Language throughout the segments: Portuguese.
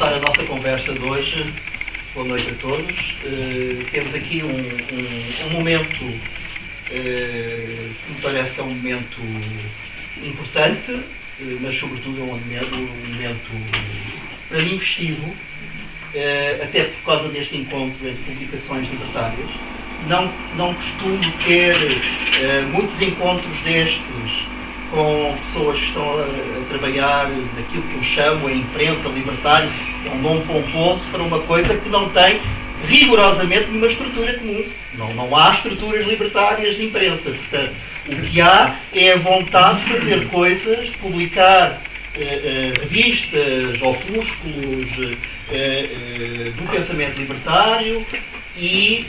começar a nossa conversa de hoje. Boa noite a todos. Temos aqui um momento que me parece que é um momento importante, mas sobretudo é um momento, para mim, festivo, até por causa deste encontro entre publicações libertárias. Não costumo ter muitos encontros destes com pessoas que estão a trabalhar naquilo que eu chamo a imprensa libertária, que é um nome pomposo para uma coisa que não tem rigorosamente nenhuma estrutura comum. Não há estruturas libertárias de imprensa. Portanto, o que há é a vontade de fazer coisas, de publicar revistas, opúsculos do pensamento libertário e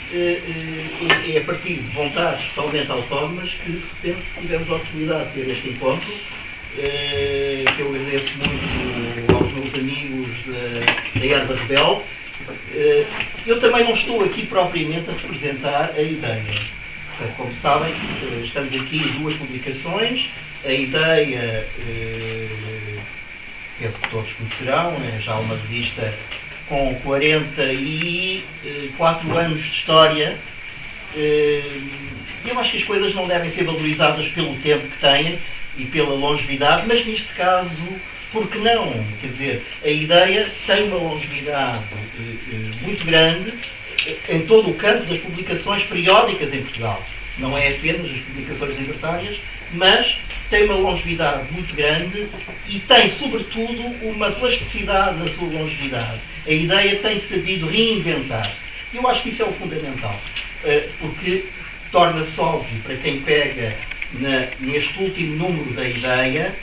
é a partir de vontades totalmente autónomas que, de repente, tivemos a oportunidade de ter este encontro, que eu agradeço muito aos meus amigos da Erva Rebelde. Eu também não estou aqui propriamente a representar a ideia. Portanto, como sabem, estamos aqui em duas publicações. A ideia, penso que todos conhecerão, é já uma revista com 44 anos de história. Eu acho que as coisas não devem ser valorizadas pelo tempo que têm e pela longevidade, mas neste caso, por que não? Quer dizer, a ideia tem uma longevidade muito grande em todo o campo das publicações periódicas em Portugal. Não é apenas as publicações libertárias, mas tem uma longevidade muito grande e tem, sobretudo, uma plasticidade na sua longevidade. A ideia tem sabido reinventar-se. Eu acho que isso é o fundamental, porque torna-se óbvio para quem pega neste último número da ideia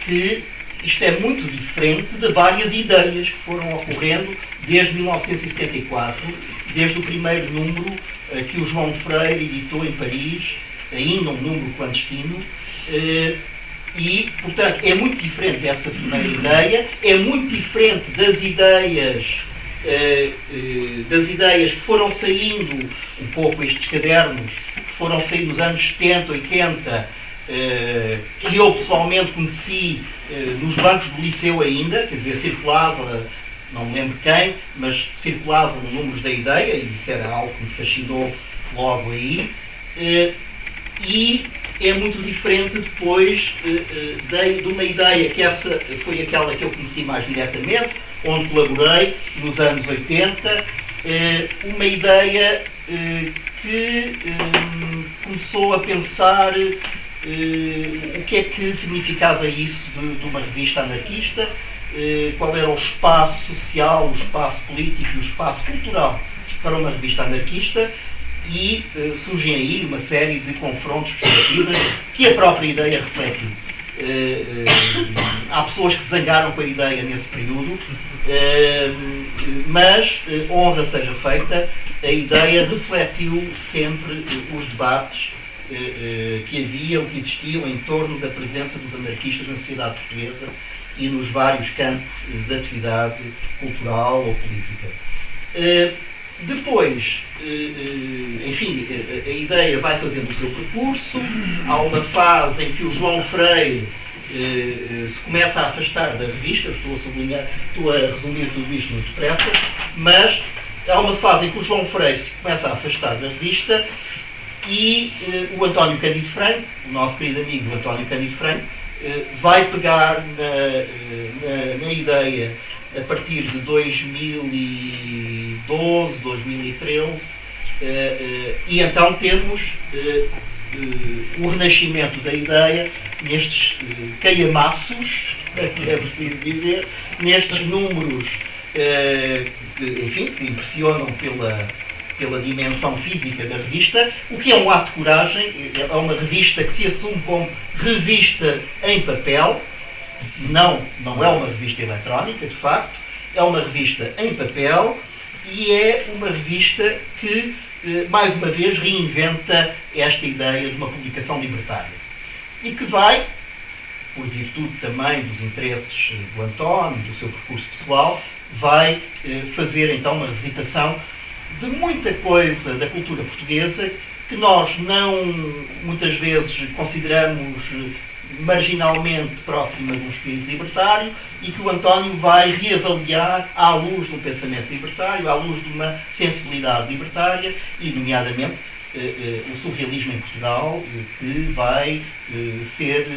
que isto é muito diferente de várias ideias que foram ocorrendo desde 1974, desde o primeiro número que o João Freire editou em Paris, ainda um número clandestino, e, portanto, é muito diferente dessa primeira ideia, é muito diferente das ideias que foram saindo, um pouco estes cadernos, que foram saindo nos anos 70, 80, que eu pessoalmente conheci nos bancos do liceu ainda, quer dizer, circulava, não me lembro quem, mas circulavam números da ideia, e isso era algo que me fascinou logo aí, e é muito diferente depois de uma ideia que essa foi aquela que eu conheci mais diretamente, onde colaborei nos anos 80, uma ideia que começou a pensar o que é que significava isso de uma revista anarquista, qual era o espaço social, o espaço político e o espaço cultural para uma revista anarquista, e surgem aí uma série de confrontos perspectivas que a própria ideia refletiu. Há pessoas que se zangaram com a ideia nesse período, mas, honra seja feita, a ideia refletiu sempre os debates que haviam, que existiam em torno da presença dos anarquistas na sociedade portuguesa e nos vários campos de atividade cultural ou política. Depois, enfim, a ideia vai fazendo o seu percurso. Há uma fase em que o João Freire se começa a afastar da revista. Estou a resumir tudo isto muito depressa, mas há uma fase em que o João Freire se começa a afastar da revista e o António Cândido Franco, o nosso querido amigo António Cândido Franco, vai pegar na ideia a partir de 2012, 2013, e então temos o renascimento da ideia nestes calhamaços, é preciso dizer, nestes números enfim, que impressionam pela dimensão física da revista, o que é um ato de coragem. É uma revista que se assume como revista em papel. Não é uma revista eletrónica, de facto, é uma revista em papel e é uma revista que, mais uma vez, reinventa esta ideia de uma publicação libertária e que vai, por virtude também dos interesses do António, do seu percurso pessoal, vai fazer então uma revisitação de muita coisa da cultura portuguesa que nós não, muitas vezes, consideramos marginalmente próxima de um espírito libertário e que o António vai reavaliar à luz de um pensamento libertário, à luz de uma sensibilidade libertária e, nomeadamente, o surrealismo em Portugal, que vai ser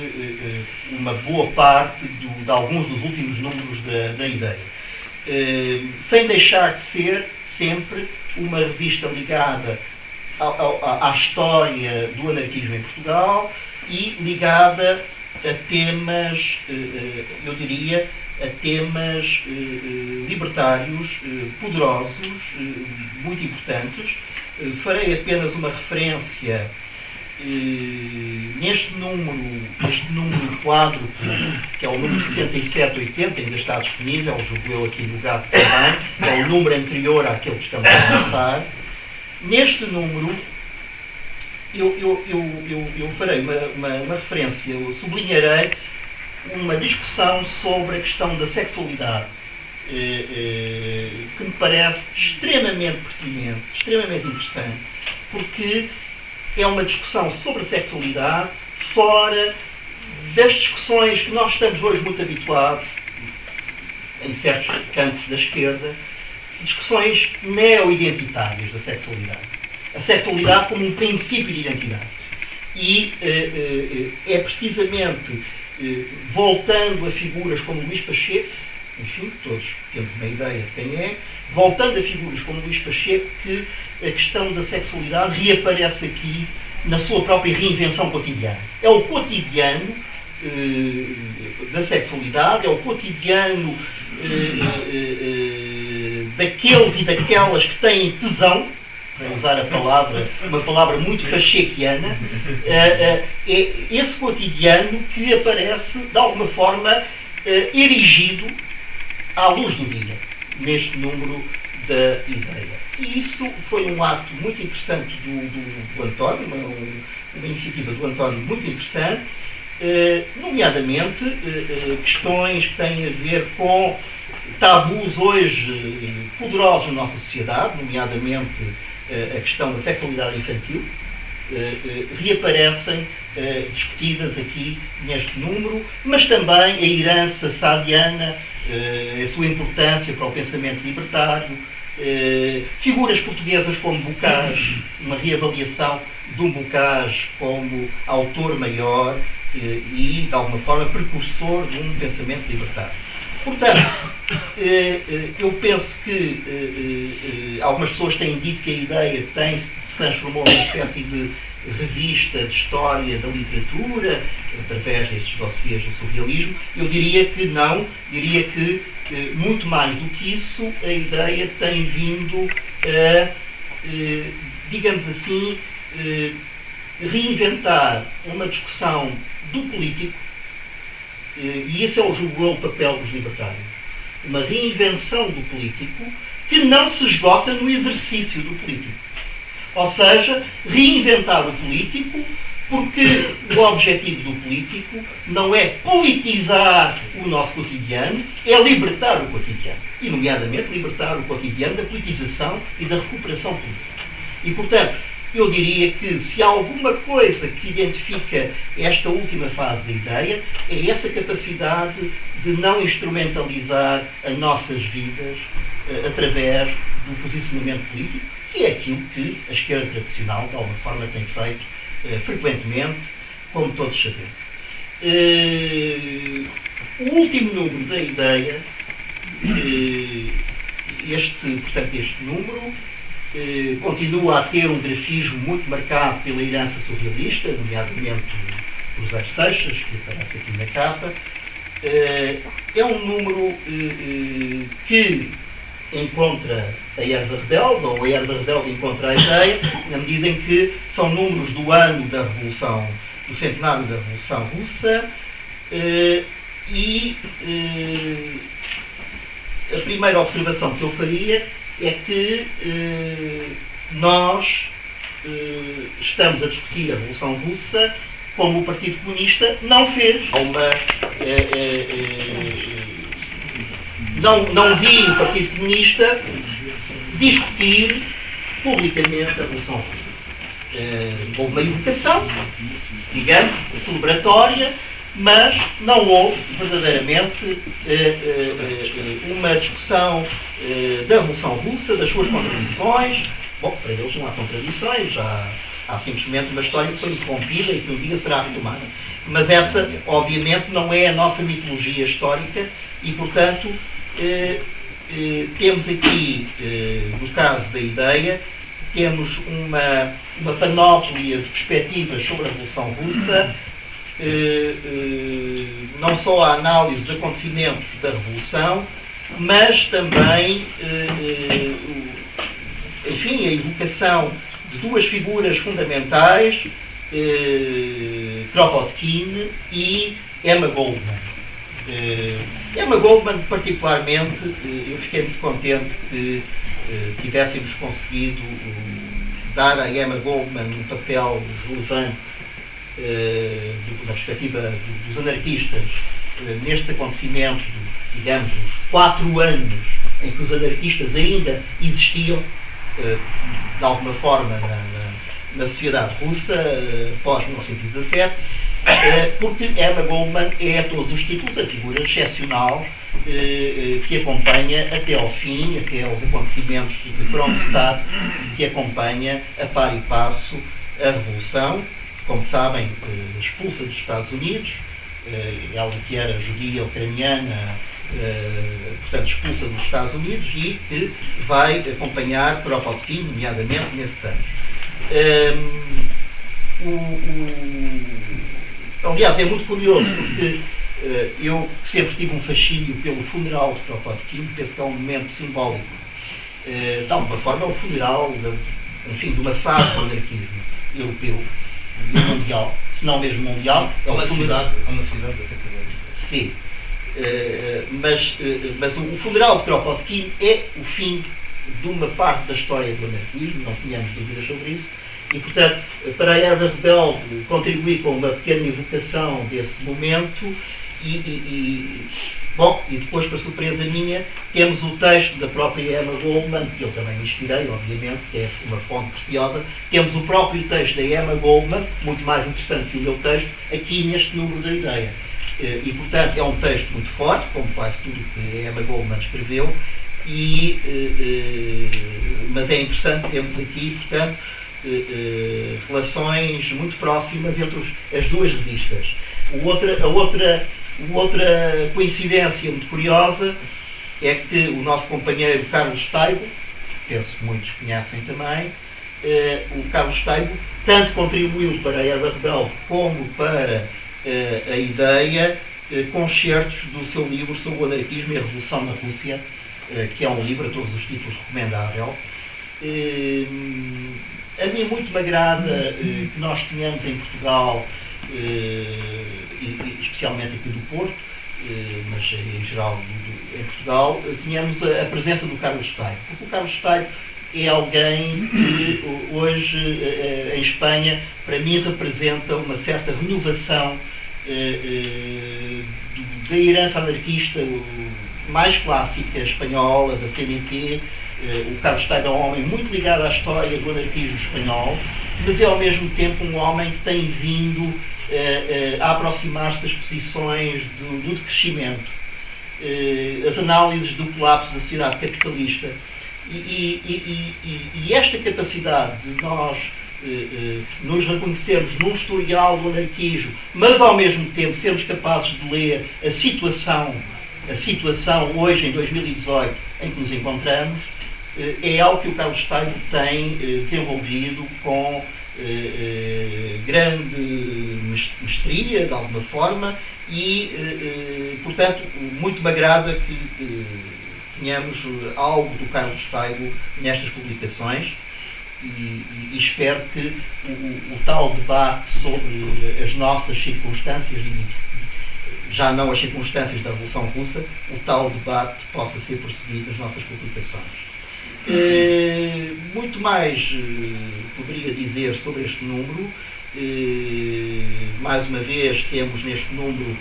uma boa parte de alguns dos últimos números da ideia. Sem deixar de ser sempre uma revista ligada à história do anarquismo em Portugal e ligada a temas, eu diria, a temas libertários poderosos, muito importantes. Farei apenas uma referência neste número quadro, que é o número 7780, ainda está disponível, julgo eu aqui no GAP também, é o número anterior àquele que estamos a lançar. Neste número, eu farei uma referência, eu sublinharei uma discussão sobre a questão da sexualidade, que me parece extremamente pertinente, extremamente interessante, porque é uma discussão sobre a sexualidade fora das discussões que nós estamos hoje muito habituados, em certos campos da esquerda, discussões neo-identitárias da sexualidade. A sexualidade como um princípio de identidade. E é precisamente voltando a figuras como Luís Pacheco, enfim, todos temos uma ideia de quem é, voltando a figuras como Luís Pacheco, que a questão da sexualidade reaparece aqui na sua própria reinvenção cotidiana. É o cotidiano da sexualidade, é o cotidiano daqueles e daquelas que têm tesão, para usar uma palavra muito pachequiana, é esse cotidiano que aparece, de alguma forma, erigido à luz do dia, neste número da ideia. E isso foi um ato muito interessante do António, uma iniciativa do António muito interessante, nomeadamente questões que têm a ver com tabus hoje poderosos na nossa sociedade, nomeadamente a questão da sexualidade infantil, reaparecem discutidas aqui neste número, mas também a herança sadiana, a sua importância para o pensamento libertário, figuras portuguesas como Bocage, uma reavaliação de um Bocage como autor maior e, de alguma forma, precursor de um pensamento libertário. Portanto, eu penso que algumas pessoas têm dito que a ideia se transformou numa espécie de revista de história da literatura, através destes dossiês do surrealismo. Eu diria que não, diria que muito mais do que isso, a ideia tem vindo a, digamos assim, reinventar uma discussão do político, e esse é o julgo o papel dos libertários. Uma reinvenção do político que não se esgota no exercício do político. Ou seja, reinventar o político, porque o objetivo do político não é politizar o nosso cotidiano, é libertar o cotidiano. E, nomeadamente, libertar o cotidiano da politização e da recuperação política. E, portanto, eu diria que se há alguma coisa que identifica esta última fase da ideia, é essa capacidade de não instrumentalizar as nossas vidas através do posicionamento político, que é aquilo que a esquerda tradicional, de alguma forma, tem feito frequentemente, como todos sabemos. O último número da ideia, este número, continua a ter um grafismo muito marcado pela herança surrealista, nomeadamente o Cruzeiro Seixas, que aparece aqui na capa. É um número que encontra a erva rebelde, ou a erva rebelde encontra a ideia, na medida em que são números do ano da Revolução, do centenário da Revolução Russa, e a primeira observação que eu faria é que nós estamos a discutir a Revolução Russa como o Partido Comunista não fez. Não vi o Partido Comunista discutir publicamente a Revolução Russa. Houve uma evocação, digamos, celebratória, mas não houve verdadeiramente uma discussão da Revolução Russa, das suas contradições. Bom, para eles não há contradições, há simplesmente uma história que foi interrompida e que um dia será retomada. Mas essa, obviamente, não é a nossa mitologia histórica e, portanto, temos aqui, no caso da ideia, temos uma panóplia de perspectivas sobre a Revolução Russa, não só a análise dos acontecimentos da Revolução, mas também, enfim, a evocação de duas figuras fundamentais, Kropotkin e Emma Goldman. Emma Goldman, particularmente, eu fiquei muito contente que tivéssemos conseguido dar a Emma Goldman um papel relevante na perspectiva dos anarquistas nestes acontecimentos, digamos, os 4 anos em que os anarquistas ainda existiam, de alguma forma, na sociedade russa, pós-1917, porque Emma Goldman é, a todos os títulos, a figura excepcional que acompanha até ao fim, até aos acontecimentos de Kronstadt, que acompanha a par e passo a Revolução, como sabem, expulsa dos Estados Unidos, ela que era judia ucraniana, portanto expulsa dos Estados Unidos e que vai acompanhar Kropotkin, nomeadamente, nesses anos. Aliás, é muito curioso porque eu sempre tive um fascínio pelo funeral de Kropotkin, penso que é um momento simbólico. De alguma forma é o funeral enfim, de uma fase do anarquismo europeu e mundial, se não mesmo mundial. É uma cidade da categoria. Sim. Mas o funeral de Kropotkin é o fim de uma parte da história do anarquismo, não tínhamos dúvidas sobre isso, e, portanto, para a Erva Rebelde contribuir com uma pequena evocação desse momento bom, e depois, para surpresa minha, temos o texto da própria Emma Goldman, que eu também me inspirei, obviamente, que é uma fonte preciosa. Temos o próprio texto da Emma Goldman, muito mais interessante que o meu texto, aqui neste número da ideia. E, portanto, é um texto muito forte, como quase tudo que a Emma Goldman escreveu, mas é interessante termos aqui, portanto, relações muito próximas entre as duas revistas. Outra coincidência muito curiosa é que o nosso companheiro Carlos Taibo, penso que muitos conhecem também, o Carlos Taibo tanto contribuiu para a Erva Rebelde como para a ideia com excertos do seu livro sobre o anarquismo e a revolução na Rússia, que é um livro a todos os títulos recomendável. A mim muito me agrada que nós tenhamos em Portugal, especialmente aqui do Porto, mas em geral em Portugal, tínhamos a presença do Carlos Taibo, porque o Carlos Taibo é alguém que hoje em Espanha, para mim, representa uma certa renovação da herança anarquista mais clássica espanhola, da CNT. O Carlos Taibo é um homem muito ligado à história do anarquismo espanhol, mas é ao mesmo tempo um homem que tem vindo a aproximar-se das posições do decrescimento, as análises do colapso da sociedade capitalista e esta capacidade de nós nos reconhecermos num historial do anarquismo, mas ao mesmo tempo sermos capazes de ler a situação hoje em 2018 em que nos encontramos, é algo que o Carlos Taibo tem desenvolvido com grande mestria, de alguma forma, e, portanto, muito me agrada que tenhamos algo do Carlos Taibo nestas publicações e espero que o tal debate sobre as nossas circunstâncias, já não as circunstâncias da Revolução Russa, o tal debate possa ser prosseguido nas nossas publicações. Muito mais poderia dizer sobre este número. Mais uma vez temos neste número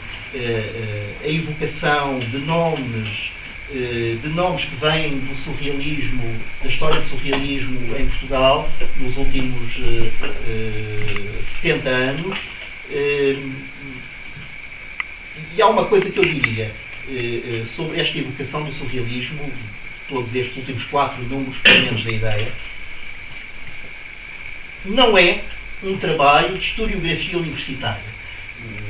a evocação de nomes que vêm do surrealismo, da história do surrealismo em Portugal nos últimos 70 anos. E há uma coisa que eu diria sobre esta evocação do surrealismo, todos estes últimos 4 números, pelo menos da ideia, não é um trabalho de historiografia universitária.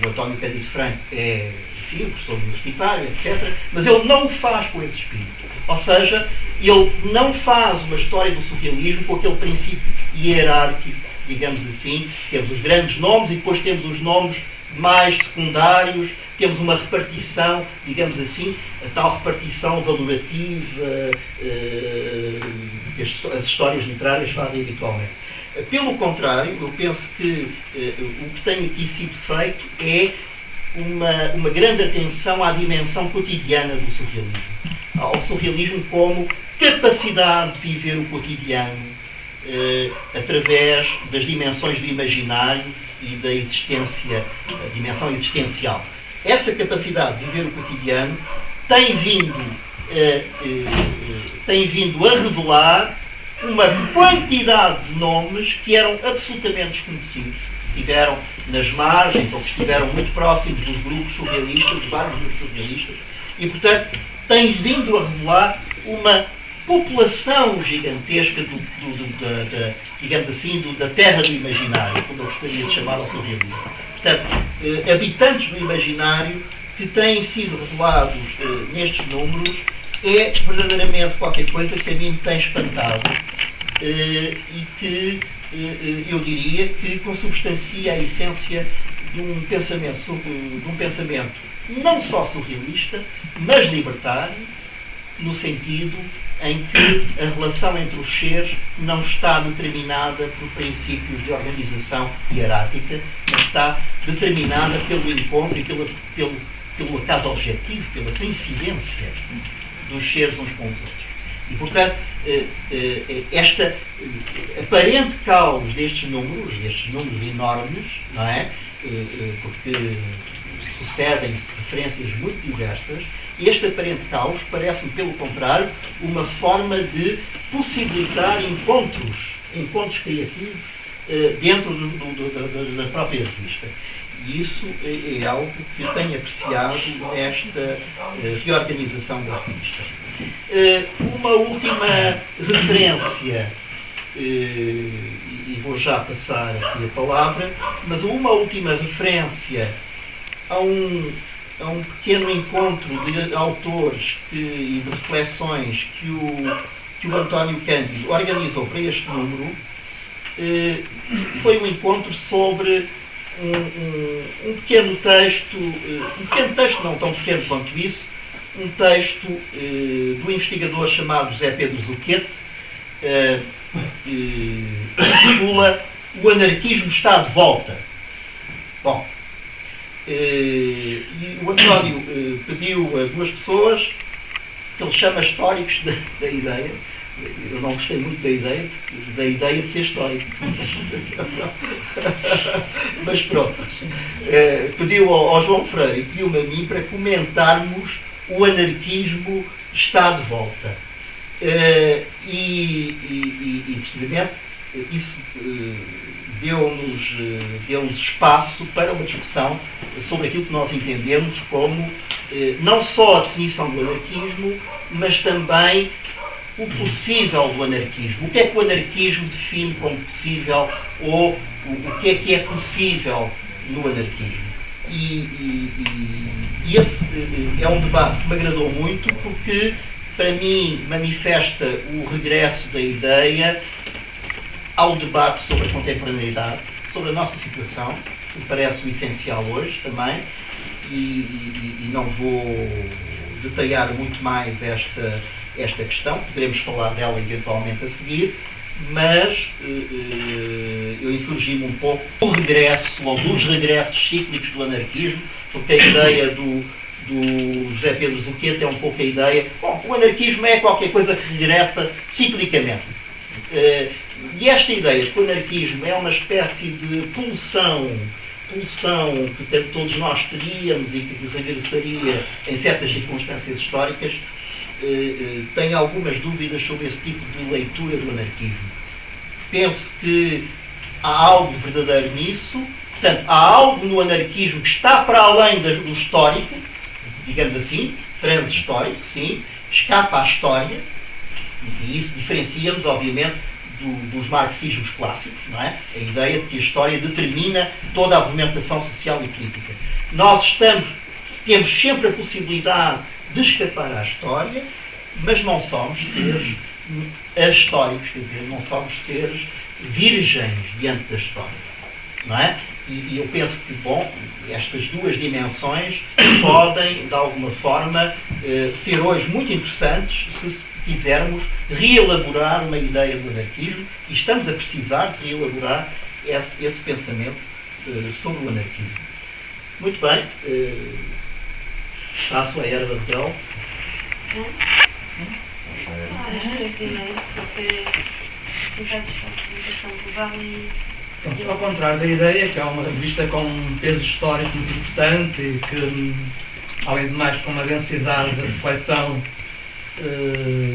O António Cândido Franco é, enfim, professor universitário, etc., mas ele não o faz com esse espírito. Ou seja, ele não faz uma história do surrealismo com aquele princípio hierárquico, digamos assim. Temos os grandes nomes e depois temos os nomes mais secundários, temos uma repartição, digamos assim, a tal repartição valorativa que as histórias literárias fazem habitualmente. Pelo contrário, eu penso que o que tem aqui sido feito é uma grande atenção à dimensão cotidiana do surrealismo. Ao surrealismo como capacidade de viver o cotidiano através das dimensões do imaginário e da existência, a dimensão existencial. Essa capacidade de viver o cotidiano tem vindo a revelar uma quantidade de nomes que eram absolutamente desconhecidos, que estiveram nas margens ou que estiveram muito próximos dos grupos surrealistas, de vários grupos surrealistas, e, portanto, tem vindo a revelar uma população gigantesca digamos assim, da terra do imaginário, como eu gostaria de chamar ao surrealismo. Portanto, habitantes do imaginário que têm sido revelados nestes números é verdadeiramente qualquer coisa que a mim me tem espantado e que eu diria que consubstancia a essência de um pensamento não só surrealista, mas libertário, no sentido em que a relação entre os seres não está determinada por princípios de organização hierárquica, mas está determinada pelo encontro e pelo acaso objetivo, pela coincidência dos seres uns com os outros. E, portanto, esta aparente caos destes números enormes, não é? Porque sucedem-se referências muito diversas, este aparente caos parece-me, pelo contrário, uma forma de possibilitar encontros criativos dentro da própria revista. E isso é algo que tenho apreciado nesta reorganização da revista. Uma última referência, e vou já passar aqui a palavra, mas uma última referência a um pequeno encontro de autores e de reflexões que o António Cândido organizou para este número. Foi um encontro sobre um pequeno texto, não tão pequeno quanto isso, um texto do investigador chamado José Pedro Zucchet, que intitula O Anarquismo Está de Volta. Bom, e o António pediu a 2 pessoas que ele chama históricos da ideia. Eu não gostei muito da ideia de ser histórico. Mas pronto. Pediu ao João Freire e pediu-me a mim para comentarmos o anarquismo está de volta. E precisamente isso deu-nos espaço para uma discussão sobre aquilo que nós entendemos como não só a definição do anarquismo, mas também o possível do anarquismo. O que é que o anarquismo define como possível, ou o que é possível no anarquismo? E esse é um debate que me agradou muito, porque para mim manifesta o regresso da ideia ao debate sobre a contemporaneidade, sobre a nossa situação, que me parece o essencial hoje também, e não vou detalhar muito mais esta questão, poderemos falar dela eventualmente a seguir, mas eu insurgi-me um pouco do regresso, ou dos regressos cíclicos do anarquismo, porque a ideia do José Pedro Zucchet é um pouco a ideia, o anarquismo é qualquer coisa que regressa ciclicamente. E esta ideia de que o anarquismo é uma espécie de pulsão que todos nós teríamos e que regressaria em certas circunstâncias históricas, tenho algumas dúvidas sobre esse tipo de leitura do anarquismo. Penso que há algo verdadeiro nisso, Portanto, há algo no anarquismo que está para além do histórico, digamos assim, transhistórico, sim, escapa à história, e isso diferencia-nos, obviamente, dos marxismos clássicos, não é? A ideia de que a história determina toda a movimentação social e política. Nós temos sempre a possibilidade de escapar à história, mas não somos seres ahistóricos, quer dizer, não somos seres virgens diante da história, não é? E eu penso que, bom, estas duas dimensões podem, de alguma forma, ser hoje muito interessantes se quisermos reelaborar uma ideia do anarquismo, e estamos a precisar de reelaborar esse pensamento sobre o anarquismo. Muito bem, passo a erva de Del. Ao contrário da ideia, que é uma revista com um peso histórico muito importante e que, além de mais, com uma densidade de reflexão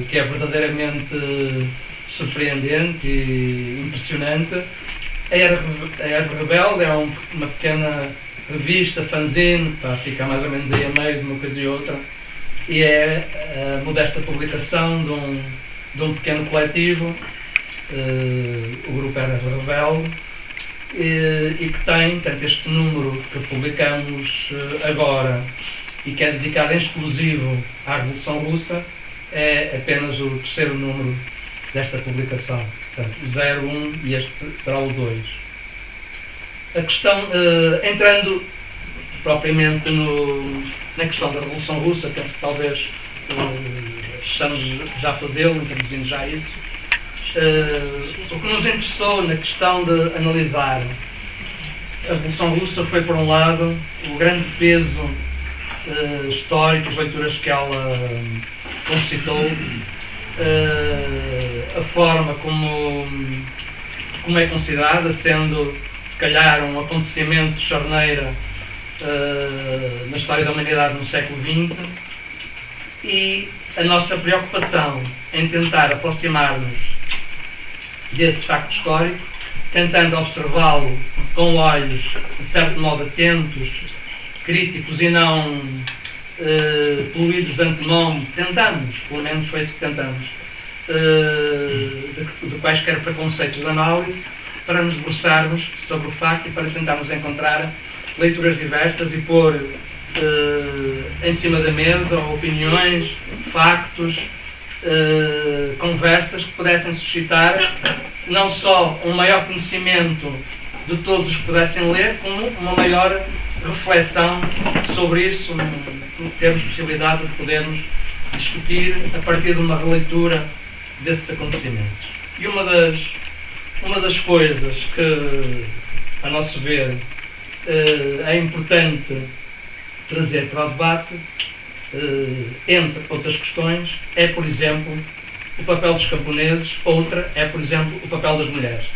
que é verdadeiramente surpreendente e impressionante, a Erva Rebelde é uma pequena revista, fanzine, fica mais ou menos aí a meio de uma coisa e outra, e é a modesta publicação de um pequeno coletivo, o Grupo Erva Rebelde, e que tem, tanto este número que publicamos agora e que é dedicado em exclusivo à Revolução Russa, é apenas o terceiro número desta publicação, portanto, o 01, e este será o 2. A questão, entrando propriamente na questão da Revolução Russa, penso que talvez estamos já a fazê-lo, introduzindo já isso. O que nos interessou na questão de analisar a Revolução Russa foi, por um lado, o grande peso histórico, as leituras que ela concitou, a forma como é considerada, sendo, se calhar, um acontecimento de charneira na história da humanidade no século XX, e a nossa preocupação em tentar aproximar-nos desse facto histórico, tentando observá-lo com olhos, de certo modo, atentos, críticos e não poluídos de antemão. Tentamos, pelo menos foi isso que tentamos, de quaisquer preconceitos de análise, para nos debruçarmos sobre o facto e para tentarmos encontrar leituras diversas e pôr em cima da mesa opiniões, factos, conversas que pudessem suscitar não só um maior conhecimento de todos os que pudessem ler, como uma maior reflexão sobre isso, termos possibilidade de podermos discutir a partir de uma releitura desses acontecimentos. E uma das coisas que, a nosso ver, é importante trazer para o debate, entre outras questões, é, por exemplo, o papel dos camponeses, outra é, por exemplo, o papel das mulheres.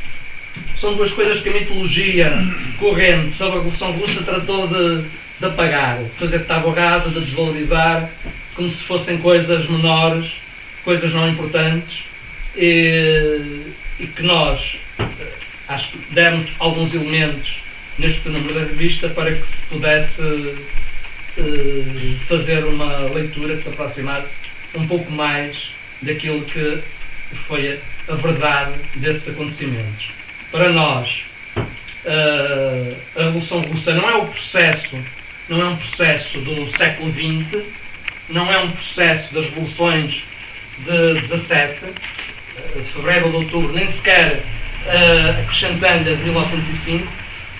São duas coisas que a mitologia corrente sobre a Revolução Russa tratou de apagar, de fazer tábua rasa, de desvalorizar, como se fossem coisas menores, coisas não importantes, e que nós, acho que demos alguns elementos neste número da revista para que se pudesse fazer uma leitura que se aproximasse um pouco mais daquilo que foi a verdade desses acontecimentos. Para nós, a Revolução Russa não é um processo do século XX, não é um processo das revoluções de 17, de fevereiro ou de outubro, nem sequer acrescentando a de 1905,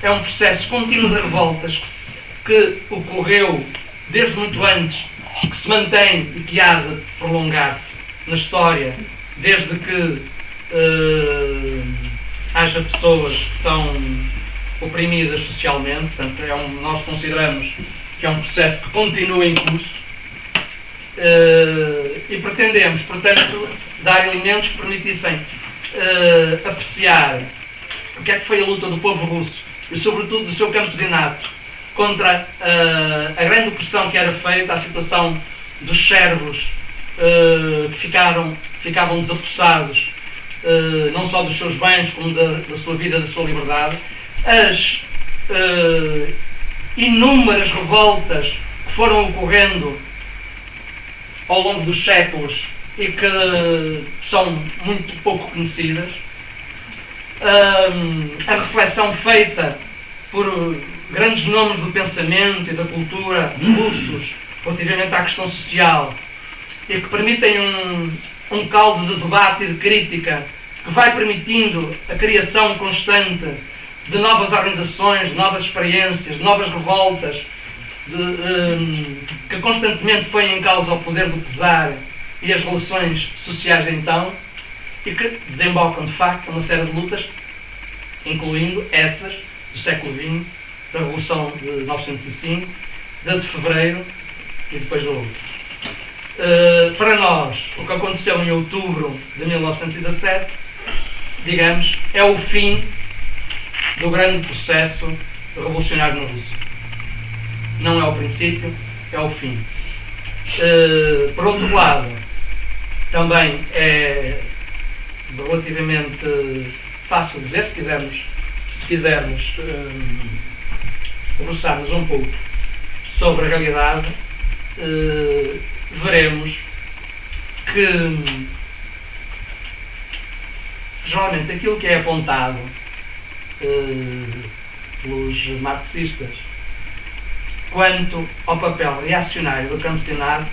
é um processo contínuo de revoltas que ocorreu desde muito antes, que se mantém e que há de prolongar-se na história, desde que haja pessoas que são oprimidas socialmente. Portanto, nós consideramos que é um processo que continua em curso, e pretendemos, portanto, dar elementos que permitissem apreciar o que é que foi a luta do povo russo e, sobretudo, do seu campesinato contra a grande opressão que era feita, a situação dos servos que ficavam desapossados não só dos seus bens, como da sua vida, da sua liberdade, as inúmeras revoltas que foram ocorrendo ao longo dos séculos e que são muito pouco conhecidas, a reflexão feita por grandes nomes do pensamento e da cultura russos relativamente à questão social e que permitem um caldo de debate e de crítica que vai permitindo a criação constante de novas organizações, de novas experiências, de novas revoltas, que constantemente põem em causa o poder do czar e as relações sociais de então, e que desembocam de facto uma série de lutas, incluindo essas do século XX, da Revolução de 1905, da de Fevereiro e depois da outra. Para nós, o que aconteceu em outubro de 1917, digamos, é o fim do grande processo revolucionário na Rússia. Não é o princípio, é o fim. Por outro lado, também é relativamente fácil de ver, se quisermos debruçar-nos um pouco sobre a realidade, veremos que geralmente aquilo que é apontado pelos marxistas quanto ao papel reacionário do campesinato,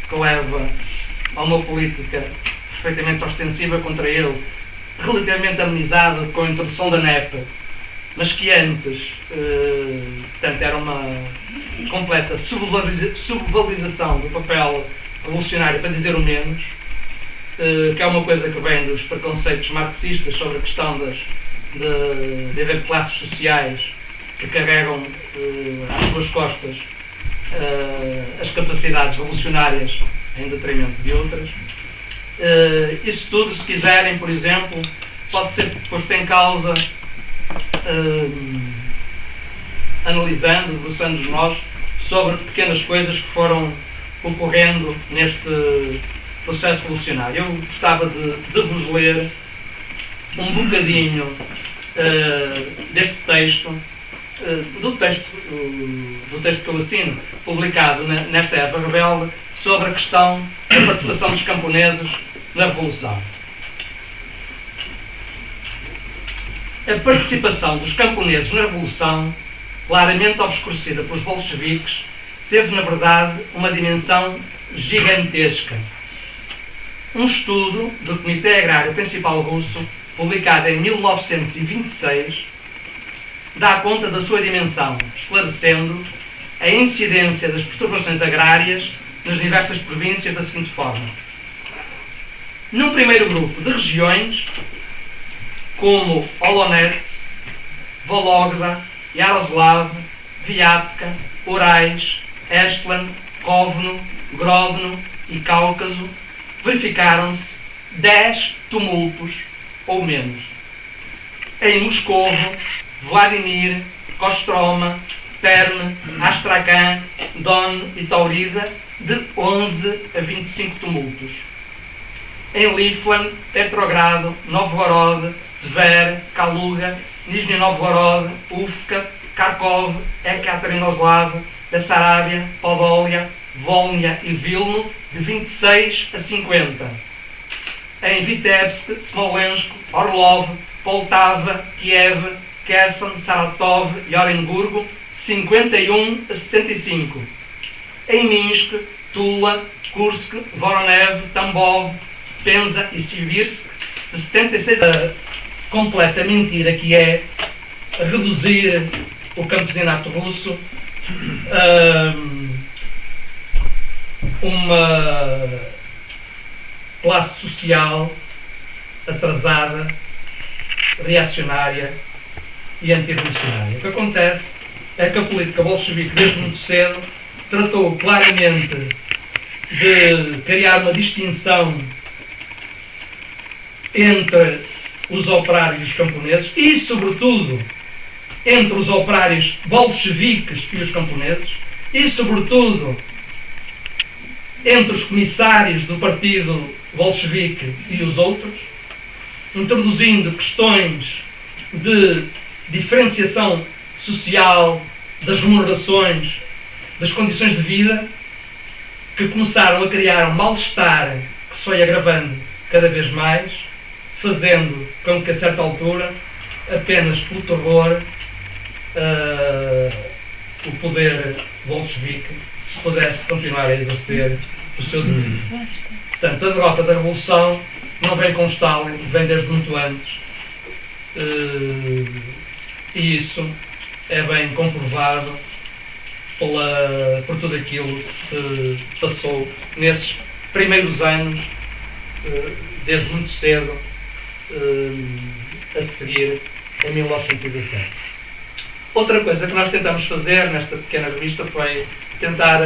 que leva a uma política perfeitamente ostensiva contra ele, relativamente amenizada com a introdução da NEP, mas que antes portanto, era uma completa subvalorização do papel revolucionário, para dizer o menos, que é uma coisa que vem dos preconceitos marxistas sobre a questão de haver classes sociais que carregam às suas costas as capacidades revolucionárias em detrimento de outras. Isso tudo, se quiserem, por exemplo, pode ser posto em causa analisando, debruçando-nos nós sobre pequenas coisas que foram ocorrendo neste processo revolucionário. Eu gostava de vos ler um bocadinho deste texto, do texto que eu assino, publicado nesta Erva Rebelde, sobre a questão da participação dos camponeses na Revolução. A participação dos camponeses na Revolução, claramente obscurecida pelos bolcheviques, teve, na verdade, uma dimensão gigantesca. Um estudo do Comitê Agrário Principal Russo, publicado em 1926, dá conta da sua dimensão, esclarecendo a incidência das perturbações agrárias nas diversas províncias da seguinte forma. Num primeiro grupo de regiões, como Olonets, Vologda, Yaroslav, Viatka, Urais, Estland, Kovno, Grodno e Cáucaso, verificaram-se 10 tumultos ou menos. Em Moscovo, Vladimir, Kostroma, Perm, Astrakhan, Don e Taurida, de 11 a 25 tumultos. Em Livland, Petrogrado, Novgorod, Tver, Kaluga, Nizhny Novgorod, Ufka, Kharkov, Ekaterinoslav, Bessarabia, Podólia, Volnia e Vilno, de 26 a 50. Em Vitebsk, Smolensk, Orlov, Poltava, Kiev, Kherson, Saratov e Orenburgo, de 51 a 75. Em Minsk, Tula, Kursk, Voronev, Tambov, Penza e Sibirsk, de 76 a completa mentira que é reduzir o campesinato russo a uma classe social atrasada, reacionária e antirrevolucionária. O que acontece é que a política bolchevique, desde muito cedo, tratou claramente de criar uma distinção entre os operários e os camponeses e, sobretudo, entre os operários bolcheviques e os camponeses e, sobretudo, entre os comissários do partido bolchevique e os outros, introduzindo questões de diferenciação social, das remunerações, das condições de vida, que começaram a criar um mal-estar que se foi agravando cada vez mais, fazendo com que a certa altura, apenas pelo terror, o poder bolchevique pudesse continuar a exercer o seu domínio. Portanto, a derrota da Revolução não vem com Stalin, vem desde muito antes. E isso é bem comprovado por tudo aquilo que se passou nesses primeiros anos, desde muito cedo, a seguir em 1917. Outra coisa que nós tentamos fazer nesta pequena revista foi tentar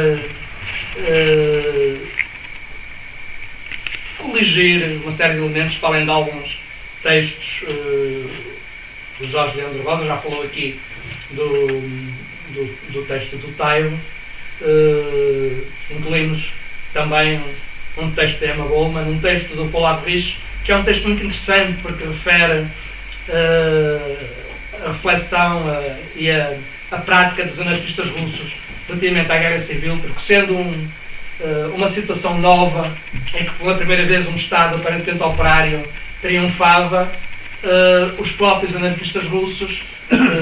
coligir uma série de elementos, para além de alguns textos do Jorge Leandro Rosa, já falou aqui do texto do Tairo. Incluímos também um texto de Emma Goldman, um texto do Paul Avrich, que é um texto muito interessante porque refere a reflexão e a prática dos anarquistas russos relativamente à guerra civil, porque sendo uma situação nova, em que pela primeira vez um Estado aparentemente operário triunfava, os próprios anarquistas russos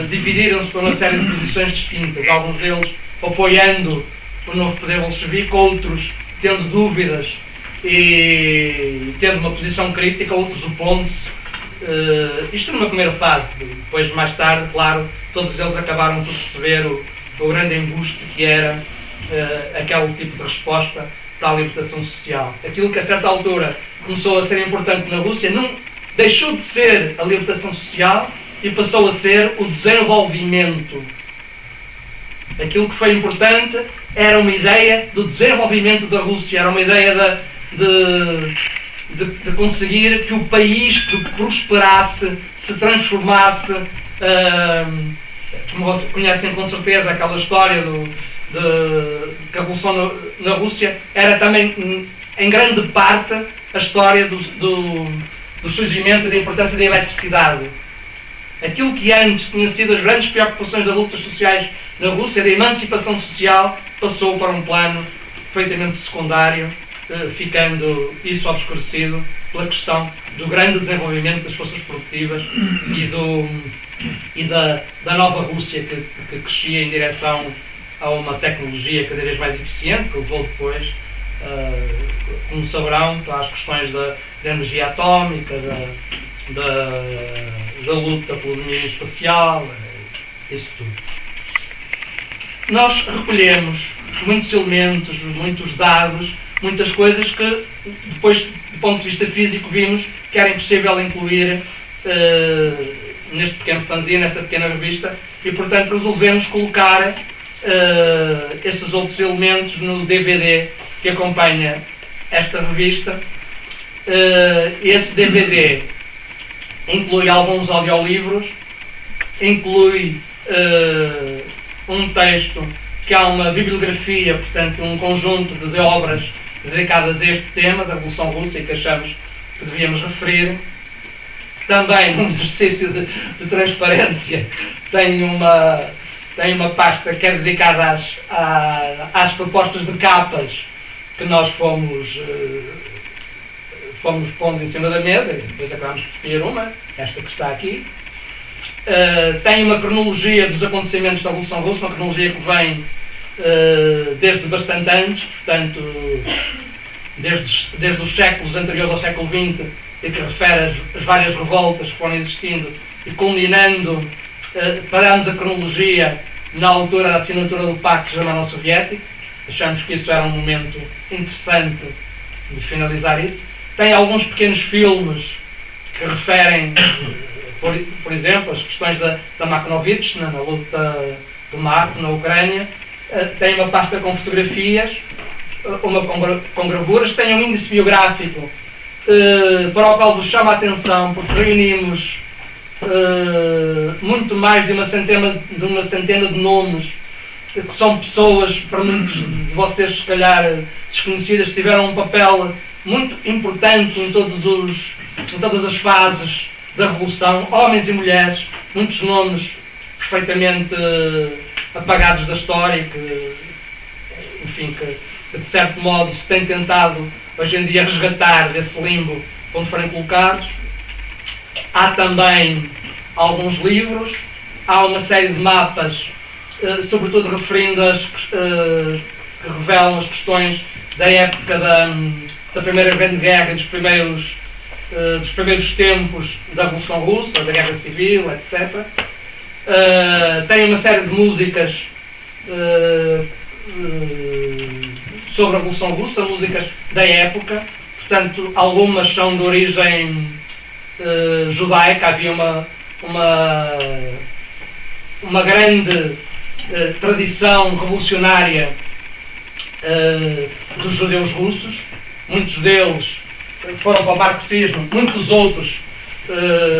dividiram-se por uma série de posições distintas, alguns deles apoiando o novo poder bolchevique, outros tendo dúvidas e tendo uma posição crítica, outros opondo-se. Isto numa primeira fase. Depois, mais tarde, claro, todos eles acabaram por perceber o grande embuste que era aquele tipo de resposta para a libertação social. Aquilo que a certa altura começou a ser importante na Rússia não deixou de ser a libertação social e passou a ser o desenvolvimento. Aquilo que foi importante era uma ideia do desenvolvimento da Rússia, era uma ideia de conseguir que o país prosperasse, se transformasse. Como vocês conhecem com certeza aquela história que a Revolução na Rússia era também, em grande parte, a história do surgimento e da importância da eletricidade. Aquilo que antes tinha sido as grandes preocupações das lutas sociais na Rússia, da emancipação social, passou para um plano perfeitamente secundário, ficando isso obscurecido pela questão do grande desenvolvimento das forças produtivas e da nova Rússia que crescia em direção a uma tecnologia cada vez mais eficiente, que levou depois, como saberão, às questões da energia atómica, da luta pelo domínio espacial, isso tudo. Nós recolhemos muitos elementos, muitos dados, muitas coisas que depois, do ponto de vista físico, vimos que era impossível incluir neste pequeno fanzine, nesta pequena revista, e portanto resolvemos colocar esses outros elementos no DVD que acompanha esta revista. Esse DVD inclui alguns audiolivros, inclui um texto que há uma bibliografia, portanto um conjunto de obras dedicadas a este tema da Revolução Russa e que achamos que devíamos referir. Também, num exercício de transparência, tem uma pasta que é dedicada às propostas de capas que nós fomos pondo em cima da mesa, e depois acabamos por escolher uma, esta que está aqui. Tem uma cronologia dos acontecimentos da Revolução Russa, uma cronologia que vem desde bastante antes, portanto, desde os séculos anteriores ao século XX, e que refere as várias revoltas que foram existindo e culminando, paramos a cronologia na altura da assinatura do Pacto Germano-Soviético. Achamos que isso era um momento interessante de finalizar isso. Tem alguns pequenos filmes que referem, por exemplo, as questões da Makhnovitchna, na luta do Marte na Ucrânia. Tem uma pasta com fotografias, uma com gravuras. Tem um índice biográfico para o qual vos chamo a atenção, porque reunimos muito mais de uma centena de nomes, que são pessoas, para muitos de vocês se calhar desconhecidas, que tiveram um papel muito importante em todas as fases da Revolução, homens e mulheres, muitos nomes perfeitamente apagados da história e que, enfim, que de certo modo se tem tentado hoje em dia resgatar desse limbo onde forem colocados. Há também alguns livros, há uma série de mapas, sobretudo referindo que revelam as questões da época da Primeira Grande Guerra e dos primeiros tempos da Revolução Russa, da Guerra Civil, etc. Tem uma série de músicas sobre a Revolução Russa, músicas da época, portanto, algumas são de origem judaica. Havia uma grande tradição revolucionária dos judeus russos. Muitos deles foram para o marxismo, muitos outros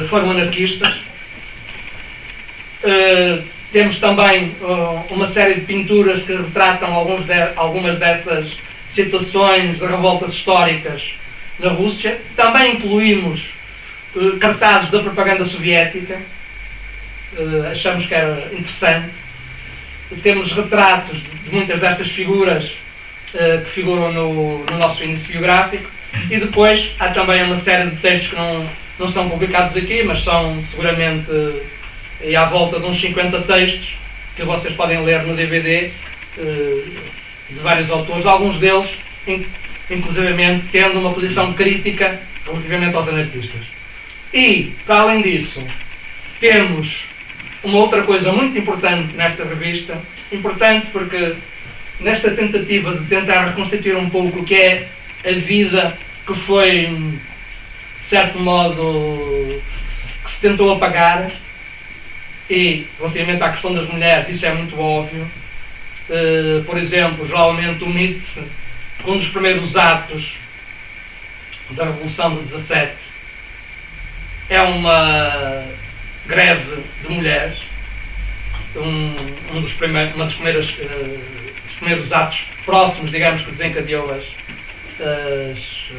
foram anarquistas. Temos também uma série de pinturas que retratam algumas dessas situações de revoltas históricas na Rússia. Também incluímos cartazes da propaganda soviética, achamos que era interessante. Temos retratos de muitas destas figuras que figuram no nosso índice biográfico, e depois há também uma série de textos que não são publicados aqui, mas são seguramente à volta de uns 50 textos que vocês podem ler no DVD, de vários autores, alguns deles inclusivamente tendo uma posição crítica relativamente aos anarquistas. E, para além disso, temos uma outra coisa muito importante nesta revista, importante porque nesta tentativa de tentar reconstituir um pouco o que é a vida que foi, de certo modo, que se tentou apagar, e relativamente à questão das mulheres isso é muito óbvio. Por exemplo, geralmente o Nietzsche, um dos primeiros atos da Revolução de 17, é uma greve de mulheres, dos primeiros atos próximos, digamos, que desencadeou os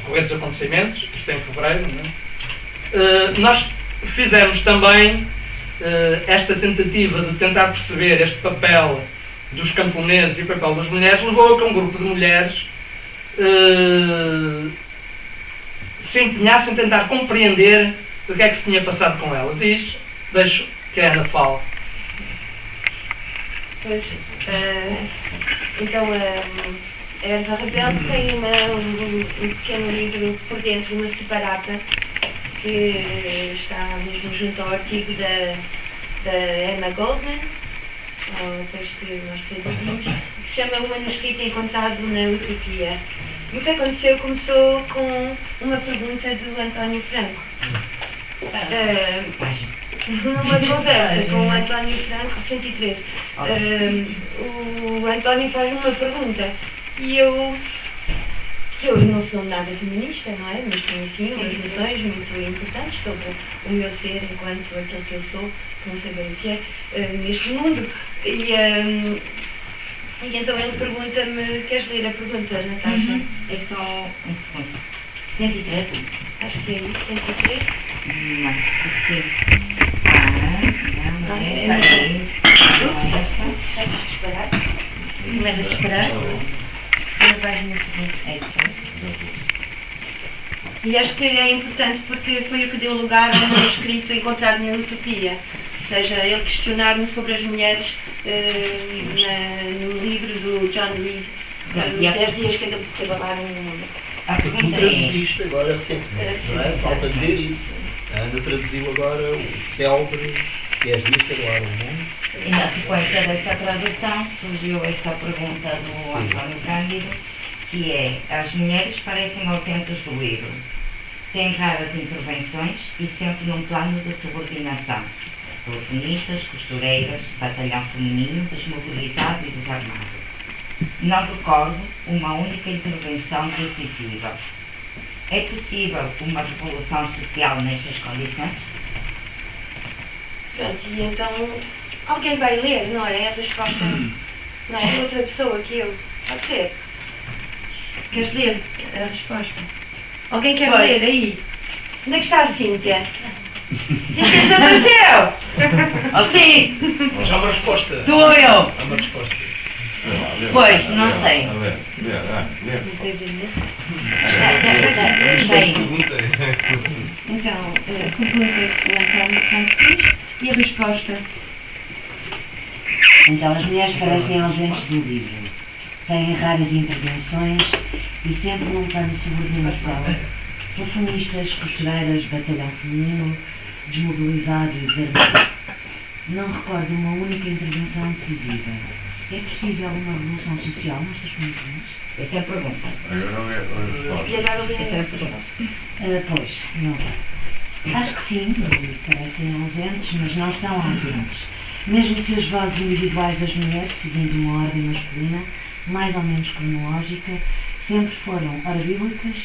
corretos acontecimentos. Isto é em fevereiro, não é? Nós fizemos também esta tentativa de tentar perceber este papel dos camponeses e o papel das mulheres, levou a que um grupo de mulheres se empenhasse em tentar compreender o que é que se tinha passado com elas. E isso deixo que a Ana fale. Pois, então a Erva Rebelde tem um pequeno livro por dentro, uma separata, que está mesmo junto ao artigo da Emma Goldman, ao texto que nós traduzimos, que se chama O Manuscrito Encontrado na Utopia. E o que aconteceu começou com uma pergunta do António Franco. Numa conversa com o António Franco, 113, o António faz uma pergunta e eu não sou nada feminista, não é? Mas tenho assim umas noções muito importantes sobre o meu ser enquanto aquilo que eu sou, que não sei bem o que é neste mundo. E então ele pergunta-me, queres ler a pergunta, Natasha? É só um segundo. 113? Acho que é isso, 113. Não, sim. Não é esta. Estás a disparar? Começa a disparar. Na página seguinte. É isso. E acho que é importante porque foi o que deu lugar ao manuscrito encontrado na Utopia. Ou seja, ele questionar-me sobre as mulheres no livro do John Reed, 10 dias que ababaram o mundo. A Tu pergunta é... traduziste agora recentemente, não é? Falta dizer isso. A Ana traduziu agora o célebre 10 dias que acabaram o mundo. E na sequência dessa tradução surgiu esta pergunta do António Cândido, que é: as mulheres parecem ausentes do livro. Têm raras intervenções e sempre num plano de subordinação. Telefonistas, costureiras, batalhão feminino, desmobilizado e desarmado. Não recordo uma única intervenção decisiva. É possível uma revolução social nestas condições? Pronto, e então alguém vai ler, não é? A resposta não é outra pessoa que eu. Pode ser. Queres ler a resposta? Alguém quer ler aí? Onde é que está a Cíntia? Sim, desapareceu! Oh, sim! Já há uma resposta. Tu ou eu? Há uma resposta. Pois, não sei. Isto é pergunta. Então, complemento o António Campos e a resposta. Então, as mulheres parecem ausentes do livro. Têm raras intervenções e sempre num plano de subordinação. Telefonistas, costureiras, batalhão feminino, desmobilizado e desarmado. Não recordo uma única intervenção decisiva. É possível uma revolução social nestas condições? Essa é a pergunta. E agora o Essa é a pergunta. Pois, não sei. Acho que sim, parecem ausentes, mas não estão ausentes. Mesmo se as vozes individuais das mulheres, seguindo uma ordem masculina, mais ou menos cronológica, sempre foram ora bíblicas,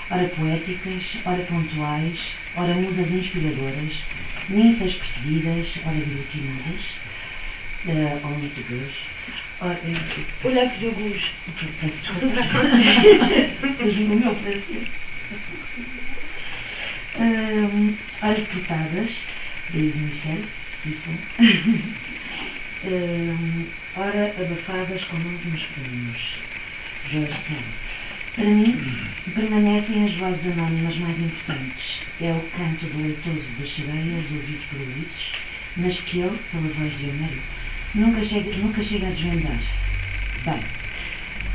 ora poéticas, ora pontuais, ora musas inspiradoras, ninfas perseguidas, ora guilhotinadas, ou litigos, ora... O leque do Gus. Peço desculpa. Mas o meu francês. Ora deportadas, diz Michel, isso. Ora abafadas com nomes masculinos, Jorge Sand. Para mim, permanecem as vozes anónimas mais importantes. É o canto deleitoso das sereias ouvido por Ulisses, mas que ele, pela voz de Homero, nunca chega a desvendar. Bem,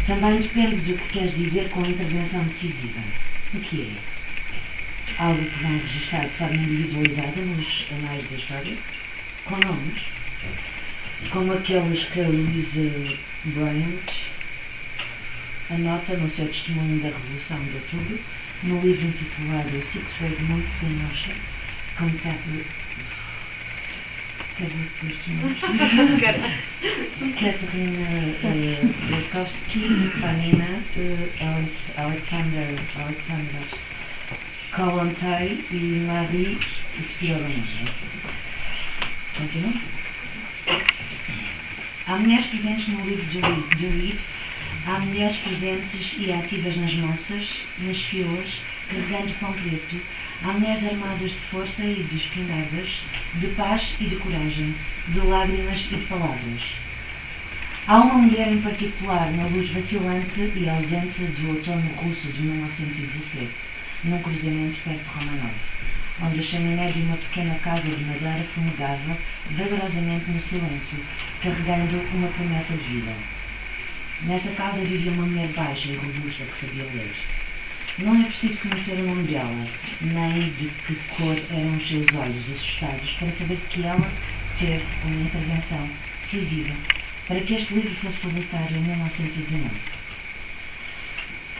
também depende do que queres dizer com a intervenção decisiva. O que é? Algo que vão registrar de forma individualizada nos anais da história, com nomes, como aqueles que a Louise Bryant anota no seu testemunho da Revolução de Outubro, no livro intitulado Six Red Months in Russia, com Katerina Burkowski, Panina, Alexander Kollontai e Marie Spironova. Continua? Há mulheres presentes no livro de Reed. Há mulheres presentes e ativas nas massas, nas filas, carregando pão preto. Há mulheres armadas de força e de espingardas, de paz e de coragem, de lágrimas e de palavras. Há uma mulher em particular na luz vacilante e ausente do outono russo de 1917, num cruzamento perto de Romanov, onde a chaminé de uma pequena casa de madeira fumegava vagarosamente no silêncio, carregando uma promessa de vida. Nessa casa vivia uma mulher baixa e robusta que sabia ler. Não é preciso conhecer o nome dela, nem de que cor eram os seus olhos assustados, para saber que ela teve uma intervenção decisiva para que este livro fosse publicado em 1919.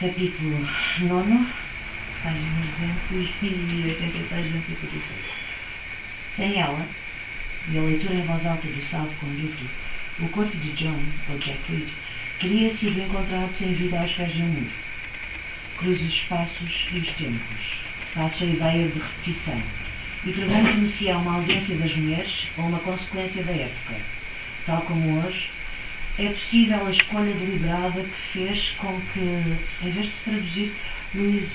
Capítulo 9, páginas 286 e 256. Sem ela, e a leitura em voz alta do salvo-conduto, o corpo de John, ou Jack Reed, teria sido encontrado sem vida aos pés de um muro. Cruzo os espaços e os tempos. Passo a ideia de repetição. E pergunto-me se é uma ausência das mulheres ou uma consequência da época. Tal como hoje, é possível a escolha deliberada que fez com que, em vez de se traduzir Louise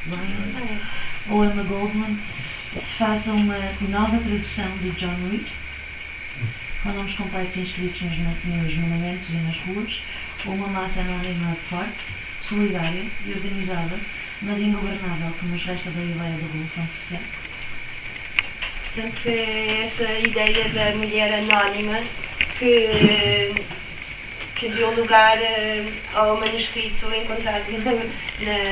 Bryant ou Emma Goldman, se faça uma nova tradução de John Reed, com nomes completos inscritos nos monumentos e nas ruas, ou uma massa anónima forte, solidária e organizada, mas ingovernável, que nos resta da ideia da Revolução Social. Portanto, é essa ideia da mulher anónima que deu lugar ao manuscrito encontrado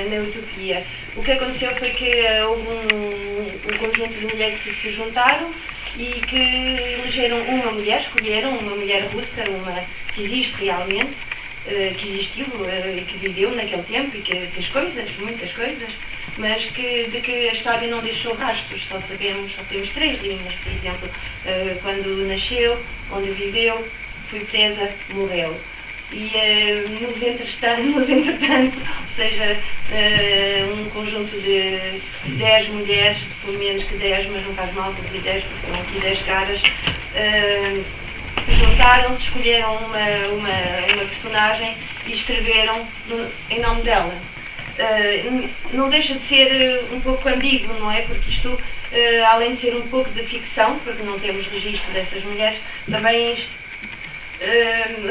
na Utopia. O que aconteceu foi que houve um conjunto de mulheres que se juntaram e que elegeram uma mulher, escolheram uma mulher russa, uma que existe realmente, que existiu e que viveu naquele tempo e que fez coisas, muitas coisas, mas de que a história não deixou rastros, só temos 3 linhas, por exemplo, quando nasceu, onde viveu, foi presa, morreu. E nos entretanto, ou seja, um conjunto de 10 mulheres, pelo menos que 10, mas não faz mal porque 10, porque estão aqui 10 caras, juntaram-se, escolheram uma personagem e escreveram em nome dela. não deixa de ser um pouco ambíguo, não é? Porque isto, além de ser um pouco de ficção, porque não temos registro dessas mulheres, também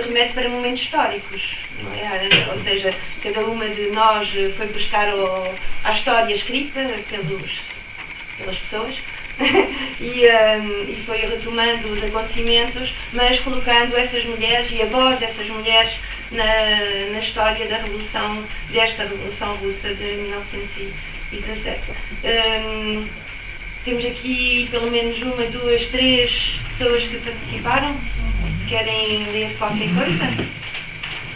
remete para momentos históricos, não é? Ou seja, cada uma de nós foi buscar à história escrita pelas pessoas e foi retomando os acontecimentos, mas colocando essas mulheres e a voz dessas mulheres na história desta Revolução Russa de 1917. Temos aqui pelo menos 1, 2, 3 pessoas que participaram. Querem ler qualquer coisa?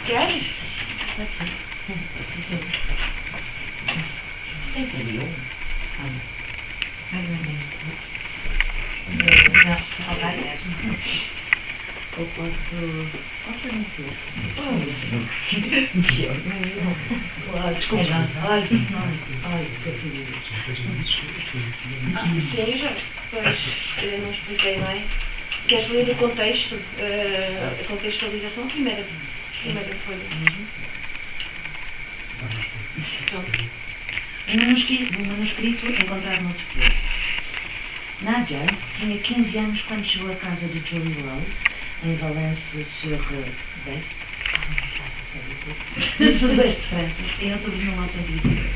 Queres? Pode ser. Quem seria? Não, ok. Eu posso também ter. Desculpa. Sim, já. Pois, eu não expliquei, não é? Queres ler o contexto, a contextualização? Primeira folha. Pronto. Um manuscrito encontrado no Tupelo. Nadia tinha 15 anos quando chegou à casa de Julie Rose, em Valence-sur-Besse, no sudoeste de França, em outubro de 1922.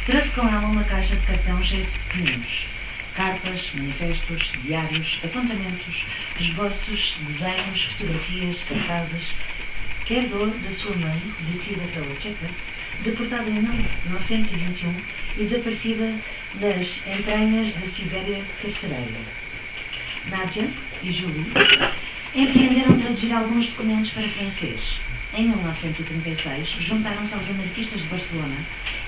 Trouxe com ela uma caixa de cartão cheia de documentos. Cartas, manifestos, diários, apontamentos, esboços, desenhos, fotografias, cartazes, quer da sua mãe, detida pela Tcheca, deportada em 1921 e desaparecida nas entranhas da Sibéria carcerária. Nadia e Julie empreenderam traduzir alguns documentos para francês. Em 1936, juntaram-se aos anarquistas de Barcelona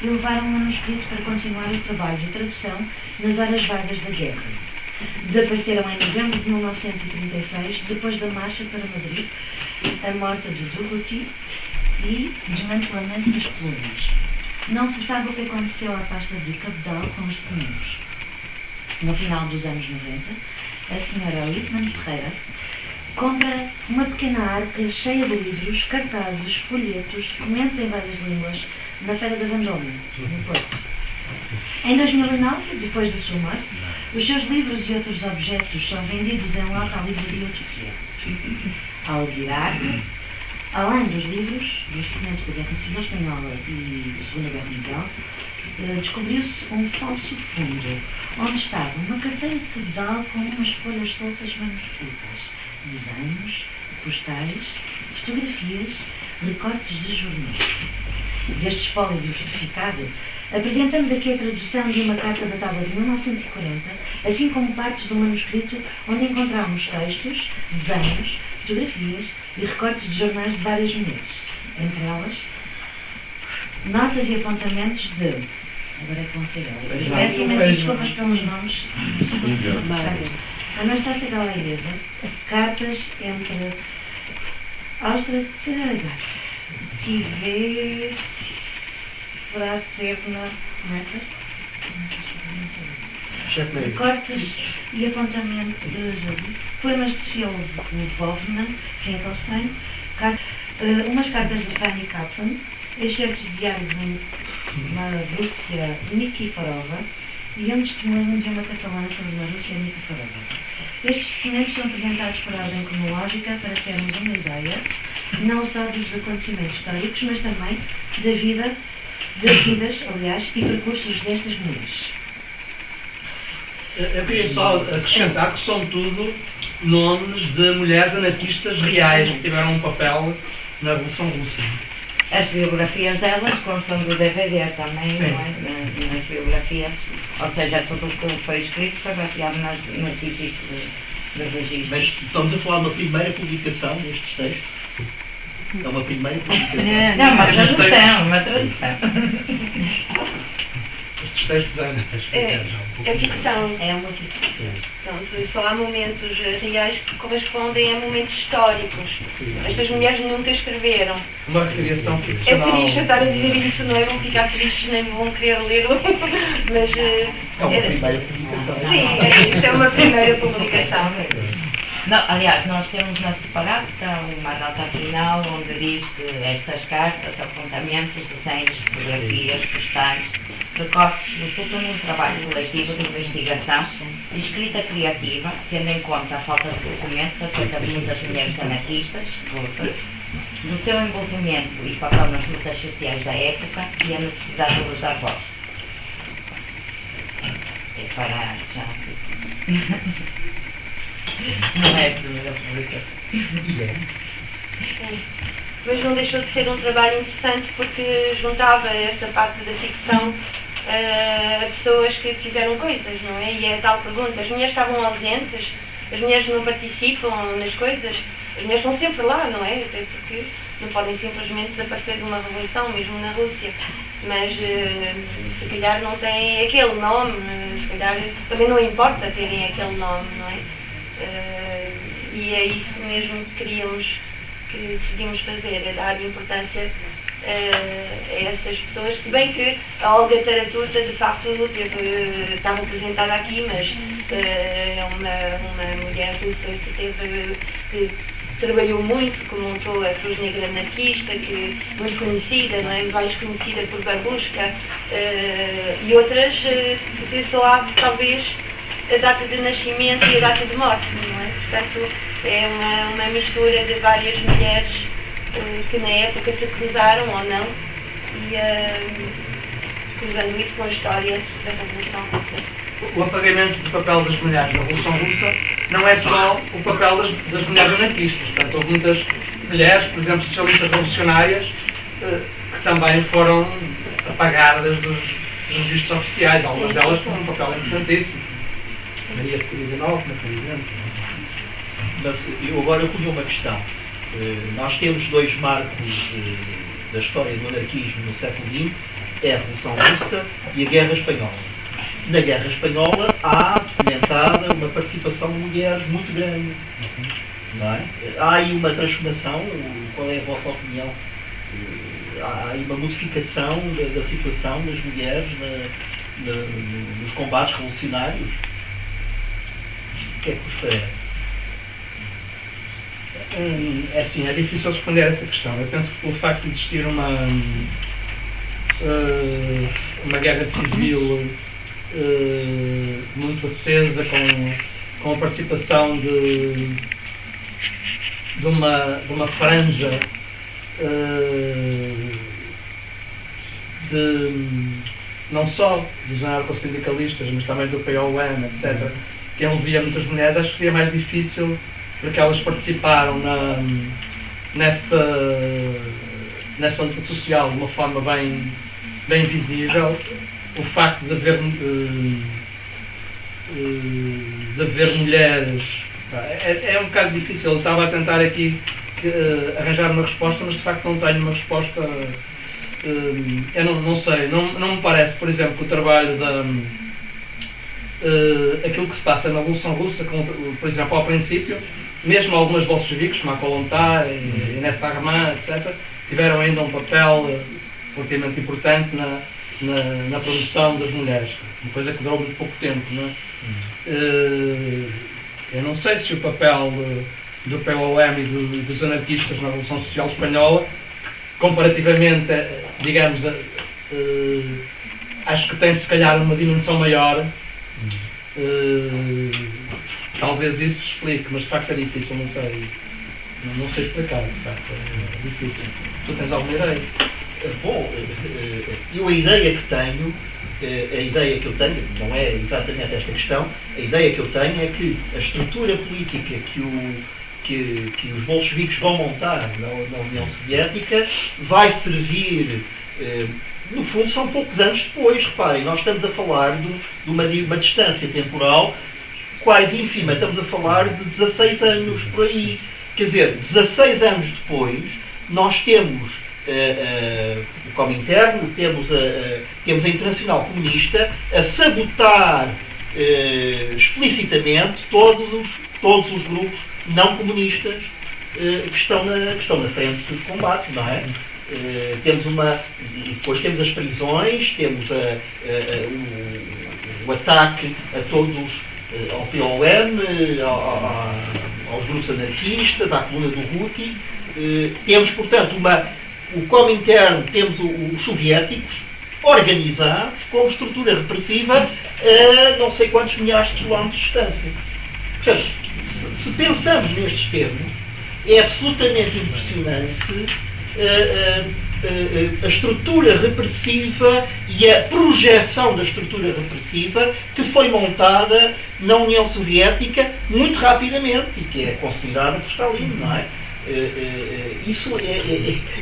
e levaram um manuscrito para continuar o trabalho de tradução nas horas vagas da guerra. Desapareceram em novembro de 1936, depois da marcha para Madrid, a morte de Durruti e desmantelamento das colônias. Não se sabe o que aconteceu à pasta de Cabedal com os documentos. No final dos anos 90, a senhora Lippmann Ferreira compra uma pequena arca cheia de livros, cartazes, folhetos, documentos em várias línguas na Feira da Vendôme, no Porto. Em 2009, depois da sua morte, os seus livros e outros objetos são vendidos em lote à livraria Utopia. Ao abrir a arca, além dos livros, dos documentos da Guerra Civil Espanhola e da Segunda Guerra Mundial, descobriu-se um falso fundo, onde estava uma carteira de cabedal com umas folhas soltas manuscritas, desenhos, postais, fotografias, recortes de jornais. Deste espólio diversificado, apresentamos aqui a tradução de uma carta datada de 1940, assim como partes do manuscrito onde encontramos textos, desenhos, fotografias e recortes de jornais de várias mulheres, entre elas notas e apontamentos de... Agora é que vão ser elas. Peço imensas desculpas pelos nomes. Anastácia Galaireva, cartas entre Tive Fratsevna Meta, recortes e apontamento de poemas de Sofia Lvovna Finkelstein, umas cartas de Fanny Kaplan, excertos de diário de Marúcia Nikiforova e um testemunho de uma catalã sobre Marúcia Nikiforova. Estes documentos são apresentados por ordem cronológica para termos uma ideia, não só dos acontecimentos históricos, mas também das vidas, aliás, e percursos destas mulheres. Eu queria só acrescentar que são tudo nomes de mulheres anarquistas reais que tiveram um papel na Revolução Russa. As biografias delas constam do DVD também, sim, não é? Nas biografias, ou seja, tudo o que foi escrito foi baseado no que existe de registro. Mas estamos a falar de uma primeira publicação destes textos. É uma primeira publicação. Não, uma tradução, uma tradução. Estes textos É ficção. É uma ficção. Pronto, só há momentos reais que correspondem a momentos históricos. Estas mulheres nunca escreveram. uma recriação É ficcional. triste eu estar a dizer isso, não é? Vão ficar tristes, nem vão querer ler, mas... É uma primeira publicação. Sim, é isso, é uma primeira publicação. Não, aliás, nós temos na separata uma nota final onde diz que estas cartas, apontamentos, desenhos, fotografias, postais, recortes resultam de um trabalho coletivo de investigação e escrita criativa, tendo em conta a falta de documentos acerca de muitas mulheres anarquistas, russas, do seu envolvimento e papel nas lutas sociais da época e a necessidade de lhes dar voz. É para já. Não é a primeira publicação. Mas não deixou de ser um trabalho interessante porque juntava essa parte da ficção a pessoas que fizeram coisas, não é? E é a tal pergunta, as mulheres estavam ausentes, as mulheres não participam nas coisas, as mulheres estão sempre lá, não é? Até porque não podem simplesmente desaparecer de uma revolução, mesmo na Rússia. Mas se calhar não têm aquele nome, se calhar também não importa terem aquele nome, não é? E é isso mesmo que decidimos fazer, é dar importância a essas pessoas, se bem que a Olga Taratuta de facto está representada aqui, mas é uma mulher russa que trabalhou muito, que montou a Cruz Negra Anarquista, que muito conhecida, não é? Mais conhecida por Babushka, e outras que só há talvez a data de nascimento e a data de morte, não é? Portanto, é uma mistura de várias mulheres que na época se cruzaram ou não, e cruzando isso com a história da Revolução Russa. O apagamento do papel das mulheres na Revolução Russa não é só o papel das mulheres anarquistas. Portanto, houve muitas mulheres, por exemplo, socialistas revolucionárias, que também foram apagadas dos registros oficiais. Algumas delas foram um papel importantíssimo. Maria Skirivanov, por exemplo. Mas eu agora ponho uma questão. Nós temos dois marcos da história do anarquismo no século XX, é a Revolução Russa e a Guerra Espanhola. Na Guerra Espanhola há documentada uma participação de mulheres muito grande. Não é? Há aí uma transformação, qual é a vossa opinião? Há aí uma modificação da situação das mulheres nos combates revolucionários? O que é que vos parece? É assim, é difícil responder a essa questão. Eu penso que pelo facto de existir uma guerra civil muito acesa, com a participação de uma franja não só dos anarcossindicalistas, mas também do POM, etc., que envolvia muitas mulheres, acho que seria mais difícil, porque elas participaram nessa luta social de uma forma bem visível. O facto de haver mulheres é um bocado difícil. Eu estava a tentar aqui arranjar uma resposta, mas de facto não tenho uma resposta. Eu não sei, não me parece, por exemplo, que o trabalho aquilo que se passa na Revolução Russa, por exemplo, ao princípio, mesmo algumas bolcheviques, como a Kollontai, Inés Armand, etc., tiveram ainda um papel relativamente importante na produção das mulheres, uma coisa que durou muito pouco tempo, não é? Eu não sei se o papel do POM e dos anarquistas na Revolução Social Espanhola, comparativamente, digamos, acho que tem se calhar uma dimensão maior. Talvez isso se explique, mas de facto é difícil, não sei explicar, de facto é difícil. Tu tens alguma ideia? Bom, eu a ideia que eu tenho, não é exatamente esta questão, a ideia que eu tenho é que a estrutura política que os bolcheviques vão montar na União Soviética vai servir, no fundo são poucos anos depois, reparem, nós estamos a falar de uma distância temporal quase ínfima, estamos a falar de 16 anos por aí, quer dizer, 16 anos depois nós temos o Comintern, temos a Internacional Comunista a sabotar explicitamente todos os grupos não comunistas que estão na frente de combate, não é? E depois temos as prisões, temos o ataque a todos, ao POM, ao grupos anarquistas, à coluna do Houthi. Temos, portanto, o Comintern, temos os soviéticos organizados como estrutura repressiva a não sei quantos milhares de quilómetros de distância. Portanto, se pensamos nestes termos, é absolutamente impressionante a estrutura repressiva e a projeção da estrutura repressiva que foi montada na União Soviética muito rapidamente e que é consolidada por Stalin, não é?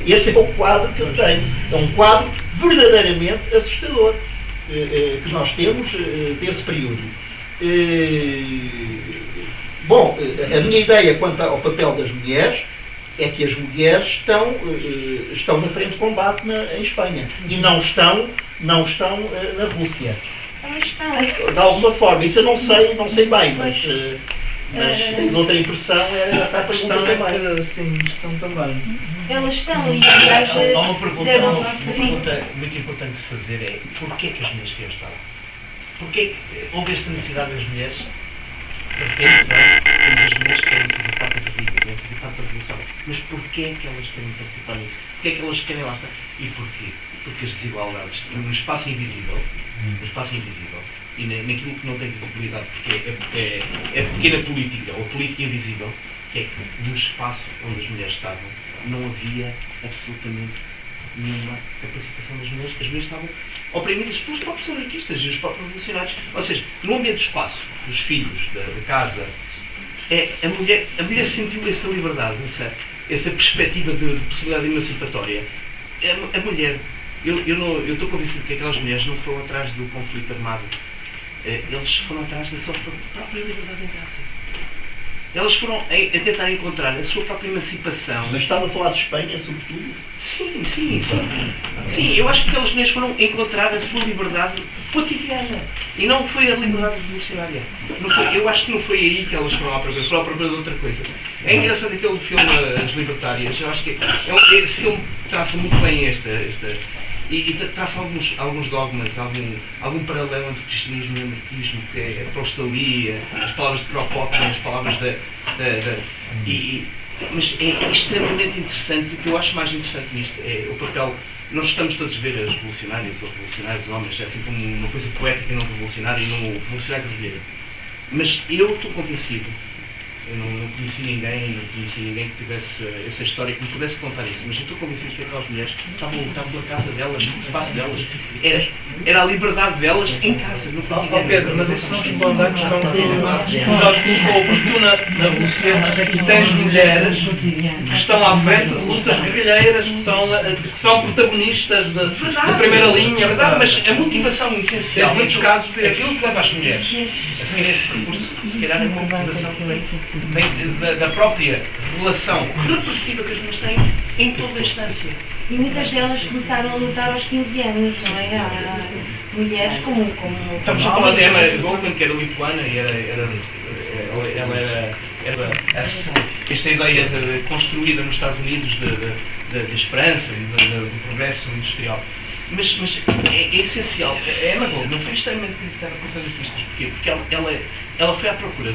Esse é o quadro que eu tenho. É um quadro verdadeiramente assustador que nós temos desse período. Bom, a minha ideia quanto ao papel das mulheres é que as mulheres estão na frente de combate em Espanha e não estão na Rússia. De alguma forma, isso eu não sei bem, mas tens outra impressão, é essa a pergunta também. Sim, estão também. Elas estão, e aliás, Há uma pergunta muito importante de fazer é porquê que as mulheres queriam estar lá? Porquê que houve esta necessidade das mulheres? De repente, temos as mulheres que querem fazer parte da vida, querem fazer parte da revolução. Mas porquê que elas querem participar nisso? Porquê que elas querem lá estar? E porquê? Porque as desigualdades no espaço invisível, e naquilo que não tem visibilidade, porque é pequena política, ou política invisível, que é que no espaço onde as mulheres estavam não havia absolutamente nenhuma capacitação das mulheres. As mulheres estavam oprimidas pelos próprios anarquistas e os próprios revolucionários. Ou seja, no ambiente do espaço, dos filhos, da casa, a mulher sentiu essa liberdade, essa perspectiva de possibilidade emancipatória. A mulher, eu estou convencido que aquelas mulheres não foram atrás do conflito armado. Eles foram atrás da sua própria liberdade em casa. Elas foram a tentar encontrar a sua própria emancipação. Mas estava a falar de Espanha, sobretudo? Sim, eu acho que aquelas mulheres foram encontrar a sua liberdade cotidiana. E não foi a liberdade revolucionária. Eu acho que não foi aí que elas foram à procura. Foram à procura de outra coisa. É engraçado aquele filme As Libertárias. Eu acho que esse filme traça muito bem e traça alguns dogmas, algum paralelo entre o cristianismo e o anarquismo, que é a apostalia, as palavras de Kropotkin, as palavras mas é extremamente interessante. O que eu acho mais interessante nisto é o papel. Nós estamos todos a ver as revolucionárias, ou revolucionários homens, é assim como uma coisa poética e não revolucionária, e não revolucionário guerrilheiro. Mas eu estou convencido. Eu não conheci ninguém que tivesse essa história, que me pudesse contar isso, mas eu estou convencido que aquelas mulheres estavam pela casa delas, no espaço delas. Era a liberdade delas em casa, no cotidiano. Pedro, mas isso não responde à questão que o Jorge colocou, porque tu na Revolução tens mulheres que estão à frente de lutas guerrilheiras, que são protagonistas da primeira linha. Verdade, mas a motivação essencial, tens muitos casos desses. aquilo que leva as mulheres a seguir esse percurso, se calhar é uma motivação que vem da própria relação repressiva que as mulheres têm em toda a instância. E muitas delas começaram a lutar aos 15 anos, não é? Há mulheres como Estamos a falar de Emma Goldman, que era lituana, e ela era esta ideia construída nos Estados Unidos de esperança e do progresso industrial. Mas é essencial. A Emma Goldman foi extremamente criticada pelos anarquistas. Porquê? Porque ela foi à procura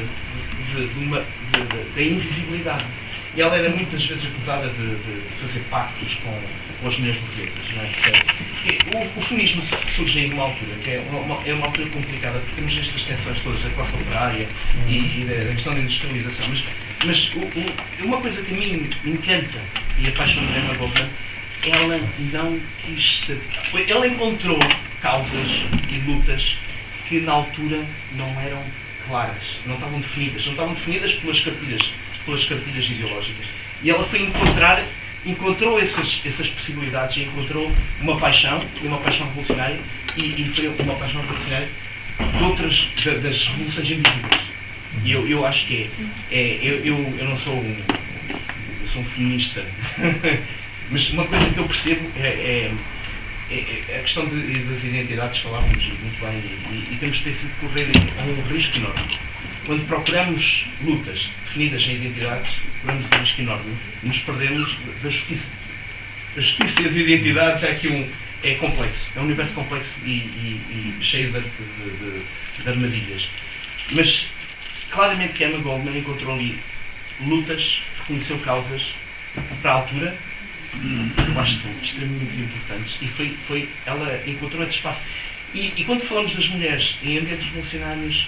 da invisibilidade. E ela era muitas vezes acusada de fazer pactos com as mulheres burguesas. Não é? O feminismo surge numa altura que é uma altura complicada, porque temos estas tensões todas da classe operária e da questão da industrialização. Mas uma coisa que a mim me encanta e apaixona a Emma Goldman, ela não quis saber. Ela encontrou causas e lutas que na altura não eram claras, não estavam definidas pelas cartilhas ideológicas. E ela foi encontrou essas possibilidades e encontrou uma paixão revolucionária e foi uma paixão revolucionária de outras, das revoluções invisíveis. E eu acho que eu não sou eu sou um feminista, mas uma coisa que eu percebo é a questão das identidades. Falávamos muito bem e temos que correr um risco enorme. Quando procuramos lutas definidas em identidades, corremos um risco enorme e nos perdemos da justiça. A justiça e as identidades é complexo, é um universo complexo e cheio de armadilhas. Mas claramente que Emma Goldman encontrou ali lutas, reconheceu causas para a altura, que eu acho que são extremamente importantes, e ela encontrou esse espaço. E quando falamos das mulheres em ambientes revolucionários,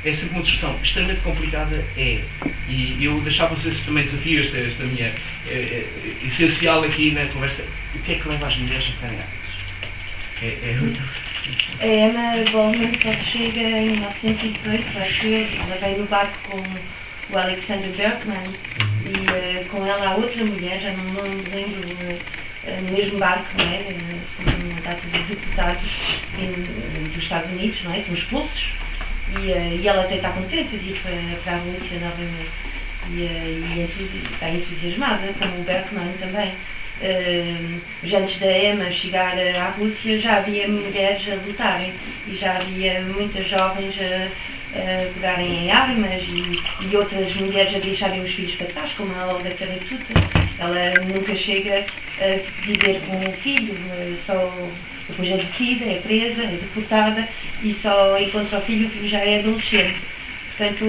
é sempre uma discussão extremamente complicada, e eu deixava-vos esse também desafio, esta minha essencial aqui na conversa. O que é que leva as mulheres a ficarem árbitros? A Emma Goldman só se chega em 1918, acho eu. Ela veio no barco com o Alexander Berkman e com ela há outra mulher, já não me lembro, no mesmo barco, não é? São uma data de deputados dos Estados Unidos, não é? São expulsos e ela até está contente de ir para a Rússia novamente e está entusiasmada, como o Berkman também. Mas antes da Emma chegar à Rússia já havia mulheres a lutarem e já havia muitas jovens a pegarem em armas e outras mulheres a deixarem os filhos para trás, como a Olga Taratuta. Ela nunca chega a viver com o filho, só depois é detida, é presa, é deportada e só encontra o filho já é adolescente. Portanto,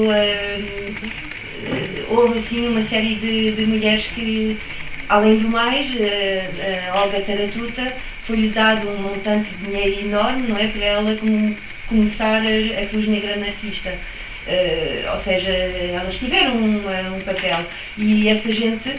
houve assim uma série de mulheres que, além do mais, a Olga Taratuta foi-lhe dado um montante de dinheiro enorme, não é, para ela começar a Cruz Negra Anarquista. Ou seja, elas tiveram um papel e essa gente,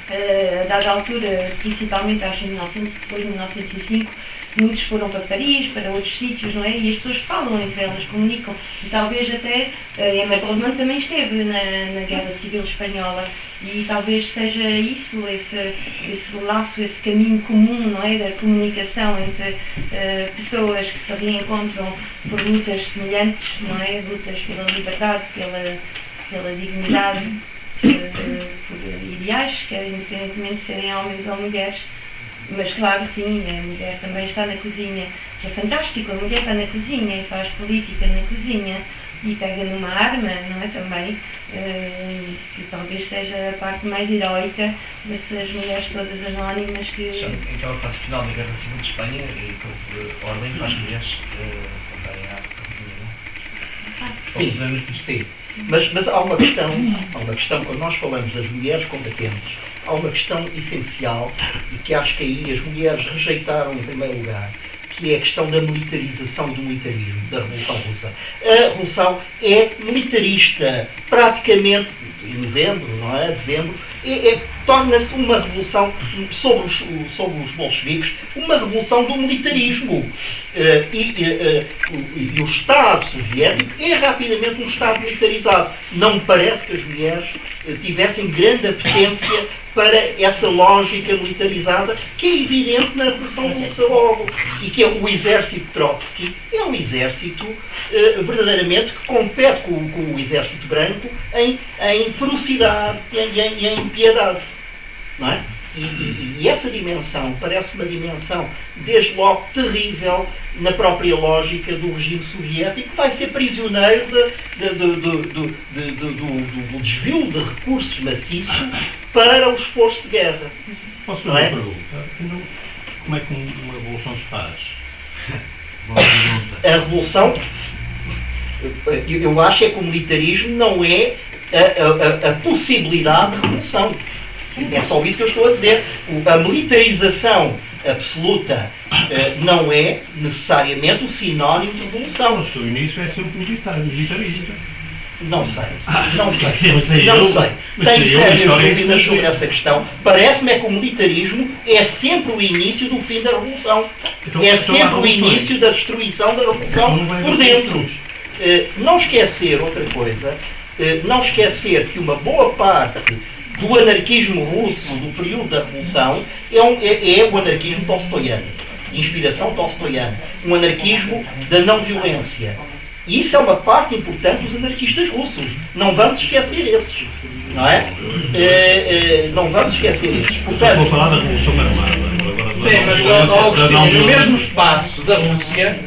a dada altura, principalmente acho em depois de 1905, muitos foram para Paris, para outros sítios, não é? E as pessoas falam entre elas, comunicam. E talvez até a Emma Goldman também esteve na Guerra Civil Espanhola e talvez seja isso, esse laço, esse caminho comum, não é? Da comunicação entre pessoas que se reencontram por lutas semelhantes, não é? Lutas pela liberdade, pela dignidade, por ideais, quer independentemente de serem homens ou mulheres. Mas claro, sim, a mulher também está na cozinha, que é fantástico, a mulher está na cozinha e faz política na cozinha e pega numa arma, não é, também, que talvez seja a parte mais heroica dessas mulheres todas anónimas que... Aquela fase final da Guerra Civil de Espanha, e que houve ordem para as mulheres comprarem a cozinha, não? Sim. Mas há uma questão, quando nós falamos das mulheres combatentes, há uma questão essencial e que acho que aí as mulheres rejeitaram em primeiro lugar, que é a questão da militarização do militarismo, da Revolução Russa. A Revolução é militarista, praticamente, em novembro, não é? Dezembro, torna-se uma revolução sobre os bolcheviques, uma revolução do militarismo. E o Estado soviético é rapidamente um Estado militarizado. Não me parece que as mulheres tivessem grande apetência para essa lógica militarizada que é evidente na Revolução Russa logo, e que é o exército Trotsky, é um exército verdadeiramente que compete com o exército branco em ferocidade e em piedade, não é? E essa dimensão parece uma dimensão, desde logo, terrível na própria lógica do regime soviético, que vai ser prisioneiro do desvio de recursos maciços para o esforço de guerra. Posso fazer uma pergunta? Então, como é que uma revolução se faz? A revolução, eu acho é que o militarismo não é a possibilidade de revolução. É só isso que eu estou a dizer. A militarização absoluta não é necessariamente o sinónimo de revolução. O seu início é sempre militarista. Não sei. Mas Tenho sérias dúvidas sobre essa questão. Parece-me é que o militarismo é sempre o início do fim da revolução. É sempre o início da destruição da revolução por dentro. Não esquecer outra coisa, não esquecer que uma boa parte do anarquismo russo do período da Revolução é o anarquismo tolstoiano, inspiração tolstoiana, um anarquismo da não-violência. E isso é uma parte importante dos anarquistas russos. Não vamos esquecer esses, não é? Não vamos esquecer esses. Portanto, vou falar da Revolução Armada. Sim, mas Augustinho, no mesmo espaço da Rússia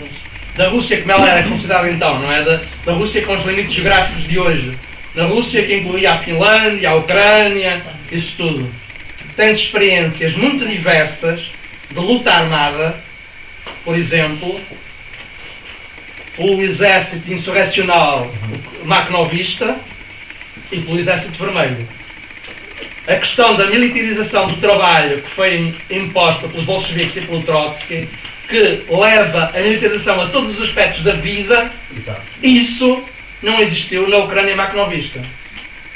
como ela era considerada então, não é? Da Rússia com os limites geográficos de hoje. Na Rússia, que incluía a Finlândia, a Ucrânia, isso tudo. Tem experiências muito diversas de luta armada, por exemplo, o exército insurrecional makhnovista, e pelo Exército Vermelho. A questão da militarização do trabalho que foi imposta pelos bolcheviques e pelo Trotsky, que leva a militarização a todos os aspectos da vida, Exato. isso não existiu na Ucrânia makhnovista.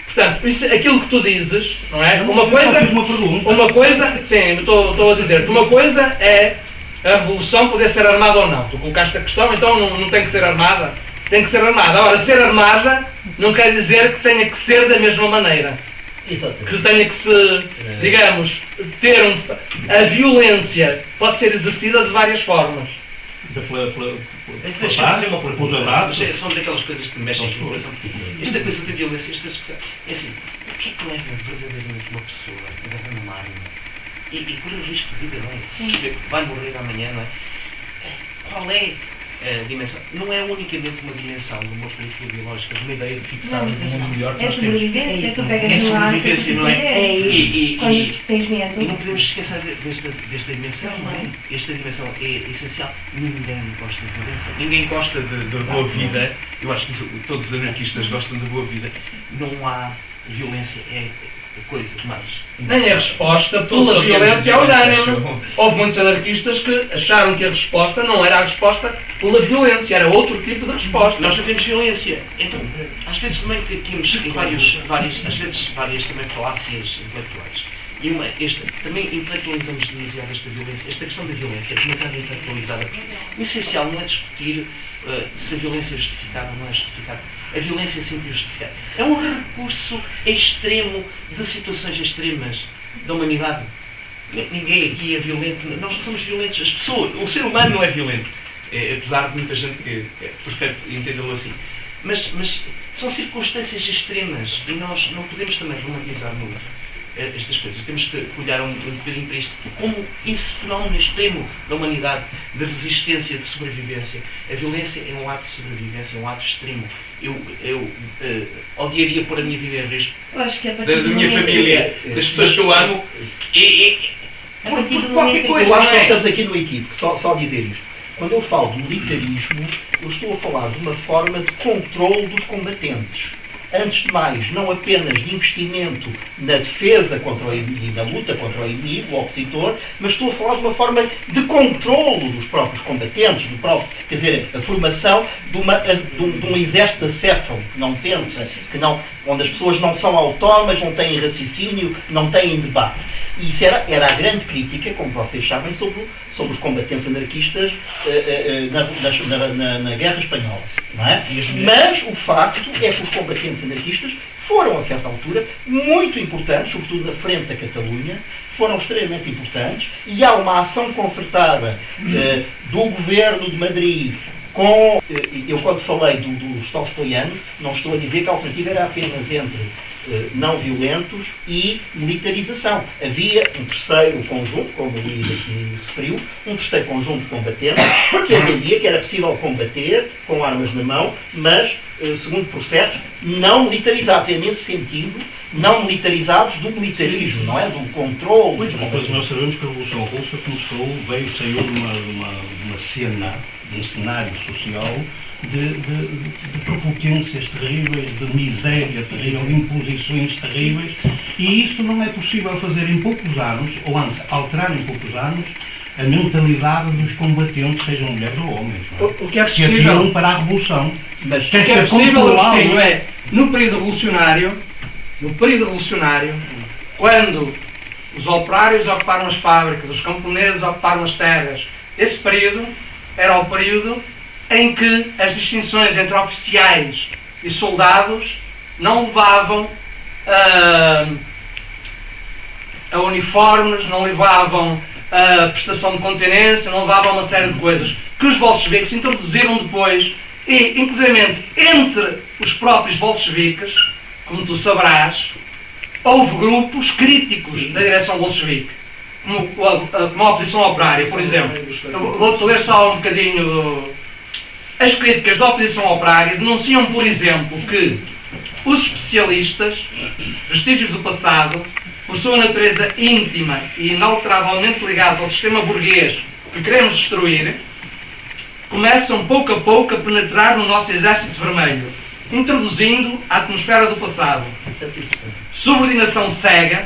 Portanto, isso, aquilo que tu dizes, não é? Uma coisa, sim, estou a dizer-te, uma coisa é a revolução poder ser armada ou não. Tu colocaste a questão, então não tem que ser armada. Tem que ser armada. Ora, ser armada não quer dizer que tenha que ser da mesma maneira. Exatamente. Que tenha que se, digamos, a violência pode ser exercida de várias formas. Deixa-me fazer uma pergunta. São daquelas coisas que me mexem com o coração. Esta coisa da violência, é assim, o que é que leva verdadeiramente uma pessoa a agarrar numa arma e correr o risco de vida, não é? Perceber que vai morrer amanhã, não é? Qual é a dimensão? Não é unicamente uma dimensão de uma política biológica, de uma ideia de fixar um mundo melhor que É nós temos. sobrevivência, tu É pegas no ar. sobrevivência, não é? Quando tens E medo. não podemos esquecer desta dimensão, não é? Esta dimensão é essencial. Ninguém gosta de violência. Ninguém gosta da boa vida. Eu acho que todos os anarquistas gostam da boa vida. Não há violência, é a coisa mais... Nem a resposta Todos pela violência ao violência, unânime. Houve muitos anarquistas que acharam que a resposta não era a resposta pela violência, era outro tipo de resposta. Nós não temos violência. Então, às vezes também temos em várias também falácias intelectuais. E também intelectualizamos demasiado esta violência. Esta questão da violência é demasiado intelectualizada. O essencial não é discutir se a violência é justificada ou não é justificada. A violência é sempre justificada. É um recurso extremo de situações extremas da humanidade. Ninguém aqui é violento. Nós não somos violentos. As pessoas, o ser humano não é violento. Apesar de muita gente que prefere entendê-lo assim. Mas são circunstâncias extremas e nós não podemos também romantizar muito estas coisas. Temos que olhar um bocadinho para isto como esse fenómeno extremo da humanidade, de resistência, de sobrevivência. A violência é um ato de sobrevivência, é um ato extremo. Eu odiaria pôr a minha vida em risco, da minha família, das pessoas que eu amo, por qualquer coisa. Eu acho que não é? estamos aqui no equívoco, só dizer isto. Quando eu falo de militarismo, eu estou a falar de uma forma de controle dos combatentes. Antes de mais, não apenas de investimento na defesa contra o inimigo e na luta contra o inimigo, o opositor, mas estou a falar de uma forma de controlo dos próprios combatentes, quer dizer, a formação de um exército acéfalo, que não pensa, onde as pessoas não são autónomas, não têm raciocínio, não têm debate. E isso era a grande crítica, como vocês sabem, sobre os combatentes anarquistas na Guerra Espanhola. Não é? Mas o facto é que os combatentes anarquistas foram, a certa altura, muito importantes, sobretudo na frente da Catalunha, foram extremamente importantes, e há uma ação concertada do governo de Madrid com... Eu, quando falei dos tolstoianos, não estou a dizer que a alternativa era apenas entre não violentos e militarização. Havia um terceiro conjunto, como o Luís aqui referiu, um terceiro conjunto de combatentes que entendia que era possível combater com armas na mão, mas segundo processos não militarizados. É nesse sentido, não militarizados do militarismo, não é? Do controle. Mas nós sabemos que a Revolução Russa saiu de uma cena, de um cenário social de prepotências terríveis, de miséria terrível, de imposições terríveis, e isso não é possível fazer em poucos anos, ou antes, alterar em poucos anos, a mentalidade dos combatentes, sejam mulheres ou homens, não é? O que é que atiram para a Revolução. Mas O que é possível, Agostinho, é, no período revolucionário, quando os operários ocuparam as fábricas, os camponeses ocuparam as terras, esse período era o período em que as distinções entre oficiais e soldados não levavam a uniformes, não levavam a prestação de continência, não levavam uma série de coisas que os bolcheviques introduziram depois, e inclusive entre os próprios bolcheviques, como tu saberás, houve grupos críticos da direção bolchevique, como a oposição operária, por exemplo. Eu vou-te ler só um bocadinho. As críticas da oposição operária denunciam, por exemplo, que os especialistas, vestígios do passado, por sua natureza íntima e inalteravelmente ligados ao sistema burguês que queremos destruir, começam pouco a pouco a penetrar no nosso exército vermelho, introduzindo a atmosfera do passado, Isso é interessante. subordinação cega,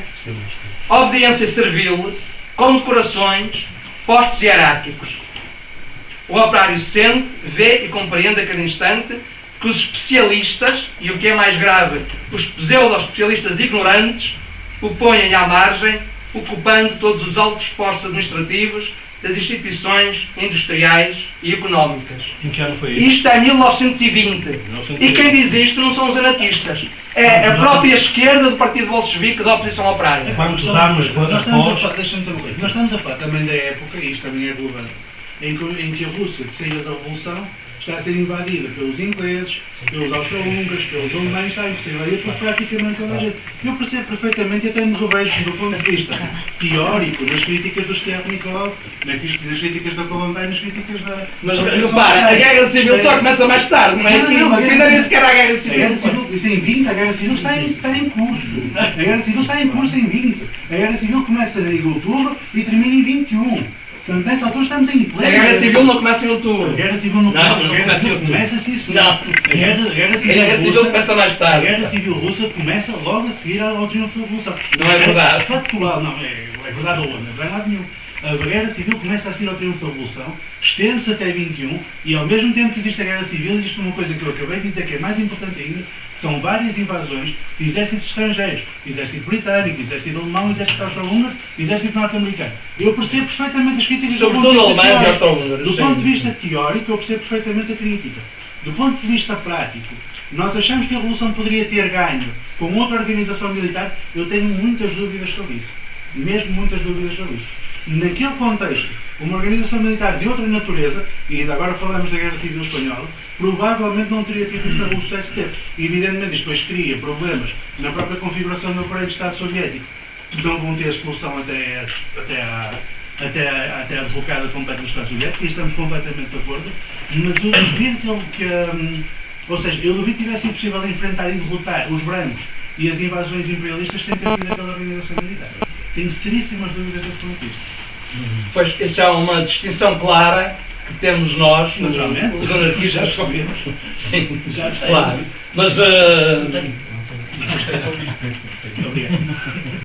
obediência servil, condecorações, postos hierárquicos. O operário sente, vê e compreende a cada instante que os especialistas, e o que é mais grave, os pseudo-especialistas ignorantes, o põem à margem, ocupando todos os altos postos administrativos das instituições industriais e económicas. Em que ano foi isso? Isto é 1920. E quem diz isto não são os anarquistas. É a própria esquerda do Partido Bolchevique da oposição operária. Quantos anos após? Deixa-me dizer uma coisa. Nós estamos a falar também da época, e isto também é relevante, em que a Rússia, de saída da Revolução, está a ser invadida pelos ingleses, pelos austro-húngaros, pelos alemães, está a ser invadida por praticamente toda a gente. Eu percebo perfeitamente e até me revejo do ponto de vista teórico nas críticas do Stepnikov, nas críticas da Kolontai, nas críticas da... Mas repara, a Guerra Civil só começa mais tarde, não é? Ainda nem sequer há Guerra A Guerra Civil. Civil, isso em 20, a Guerra Civil está em curso. A Guerra Civil está em curso em 20. A Guerra Civil começa em outubro e termina em 21. Portanto, nessa altura estamos em pleno. A Guerra Civil não começa em outubro. A Guerra Civil não começa, não a Guerra começa em Civil outubro. começa assim, sim. Não. A Guerra Civil Russa, começa mais a tarde. Guerra Civil Russa começa logo a seguir ao triunfo da Revolução. Não é verdade. Factual, não, é verdade ou não é verdade nenhum. A Guerra Civil começa a seguir ao triunfo da Revolução, estende-se até 21, e ao mesmo tempo que existe a Guerra Civil, existe uma coisa que eu acabei de dizer que é mais importante ainda, que são várias invasões de exércitos estrangeiros, exército britânico, exército alemão, exército austro-húngaro, exército norte-americano. Eu percebo perfeitamente as críticas Sobretudo alemães e austro-húngaros. do ponto de vista teórico, eu percebo perfeitamente a crítica. Do ponto de vista prático, nós achamos que a Revolução poderia ter ganho com outra organização militar. Eu tenho muitas dúvidas sobre isso. Mesmo muitas dúvidas sobre isso. Naquele contexto, uma organização militar de outra natureza, e ainda agora falamos da Guerra Civil Espanhola, provavelmente não teria tido o sucesso que teve. Evidentemente, isto depois cria problemas na própria configuração do aparelho de Estado soviético, que não vão ter solução até a derrocada completa do Estado soviético, e estamos completamente de acordo, mas eu duvido ou seja, eu duvido que tivesse sido possível enfrentar e derrotar os brancos e as invasões imperialistas sem ter tido aquela organização militar. Tenho seríssimas dúvidas desse ponto de vista. Pois, isso é uma distinção clara que temos nós, Naturalmente. os anarquistas. Sim, Já sei. claro. Mas Muito obrigado.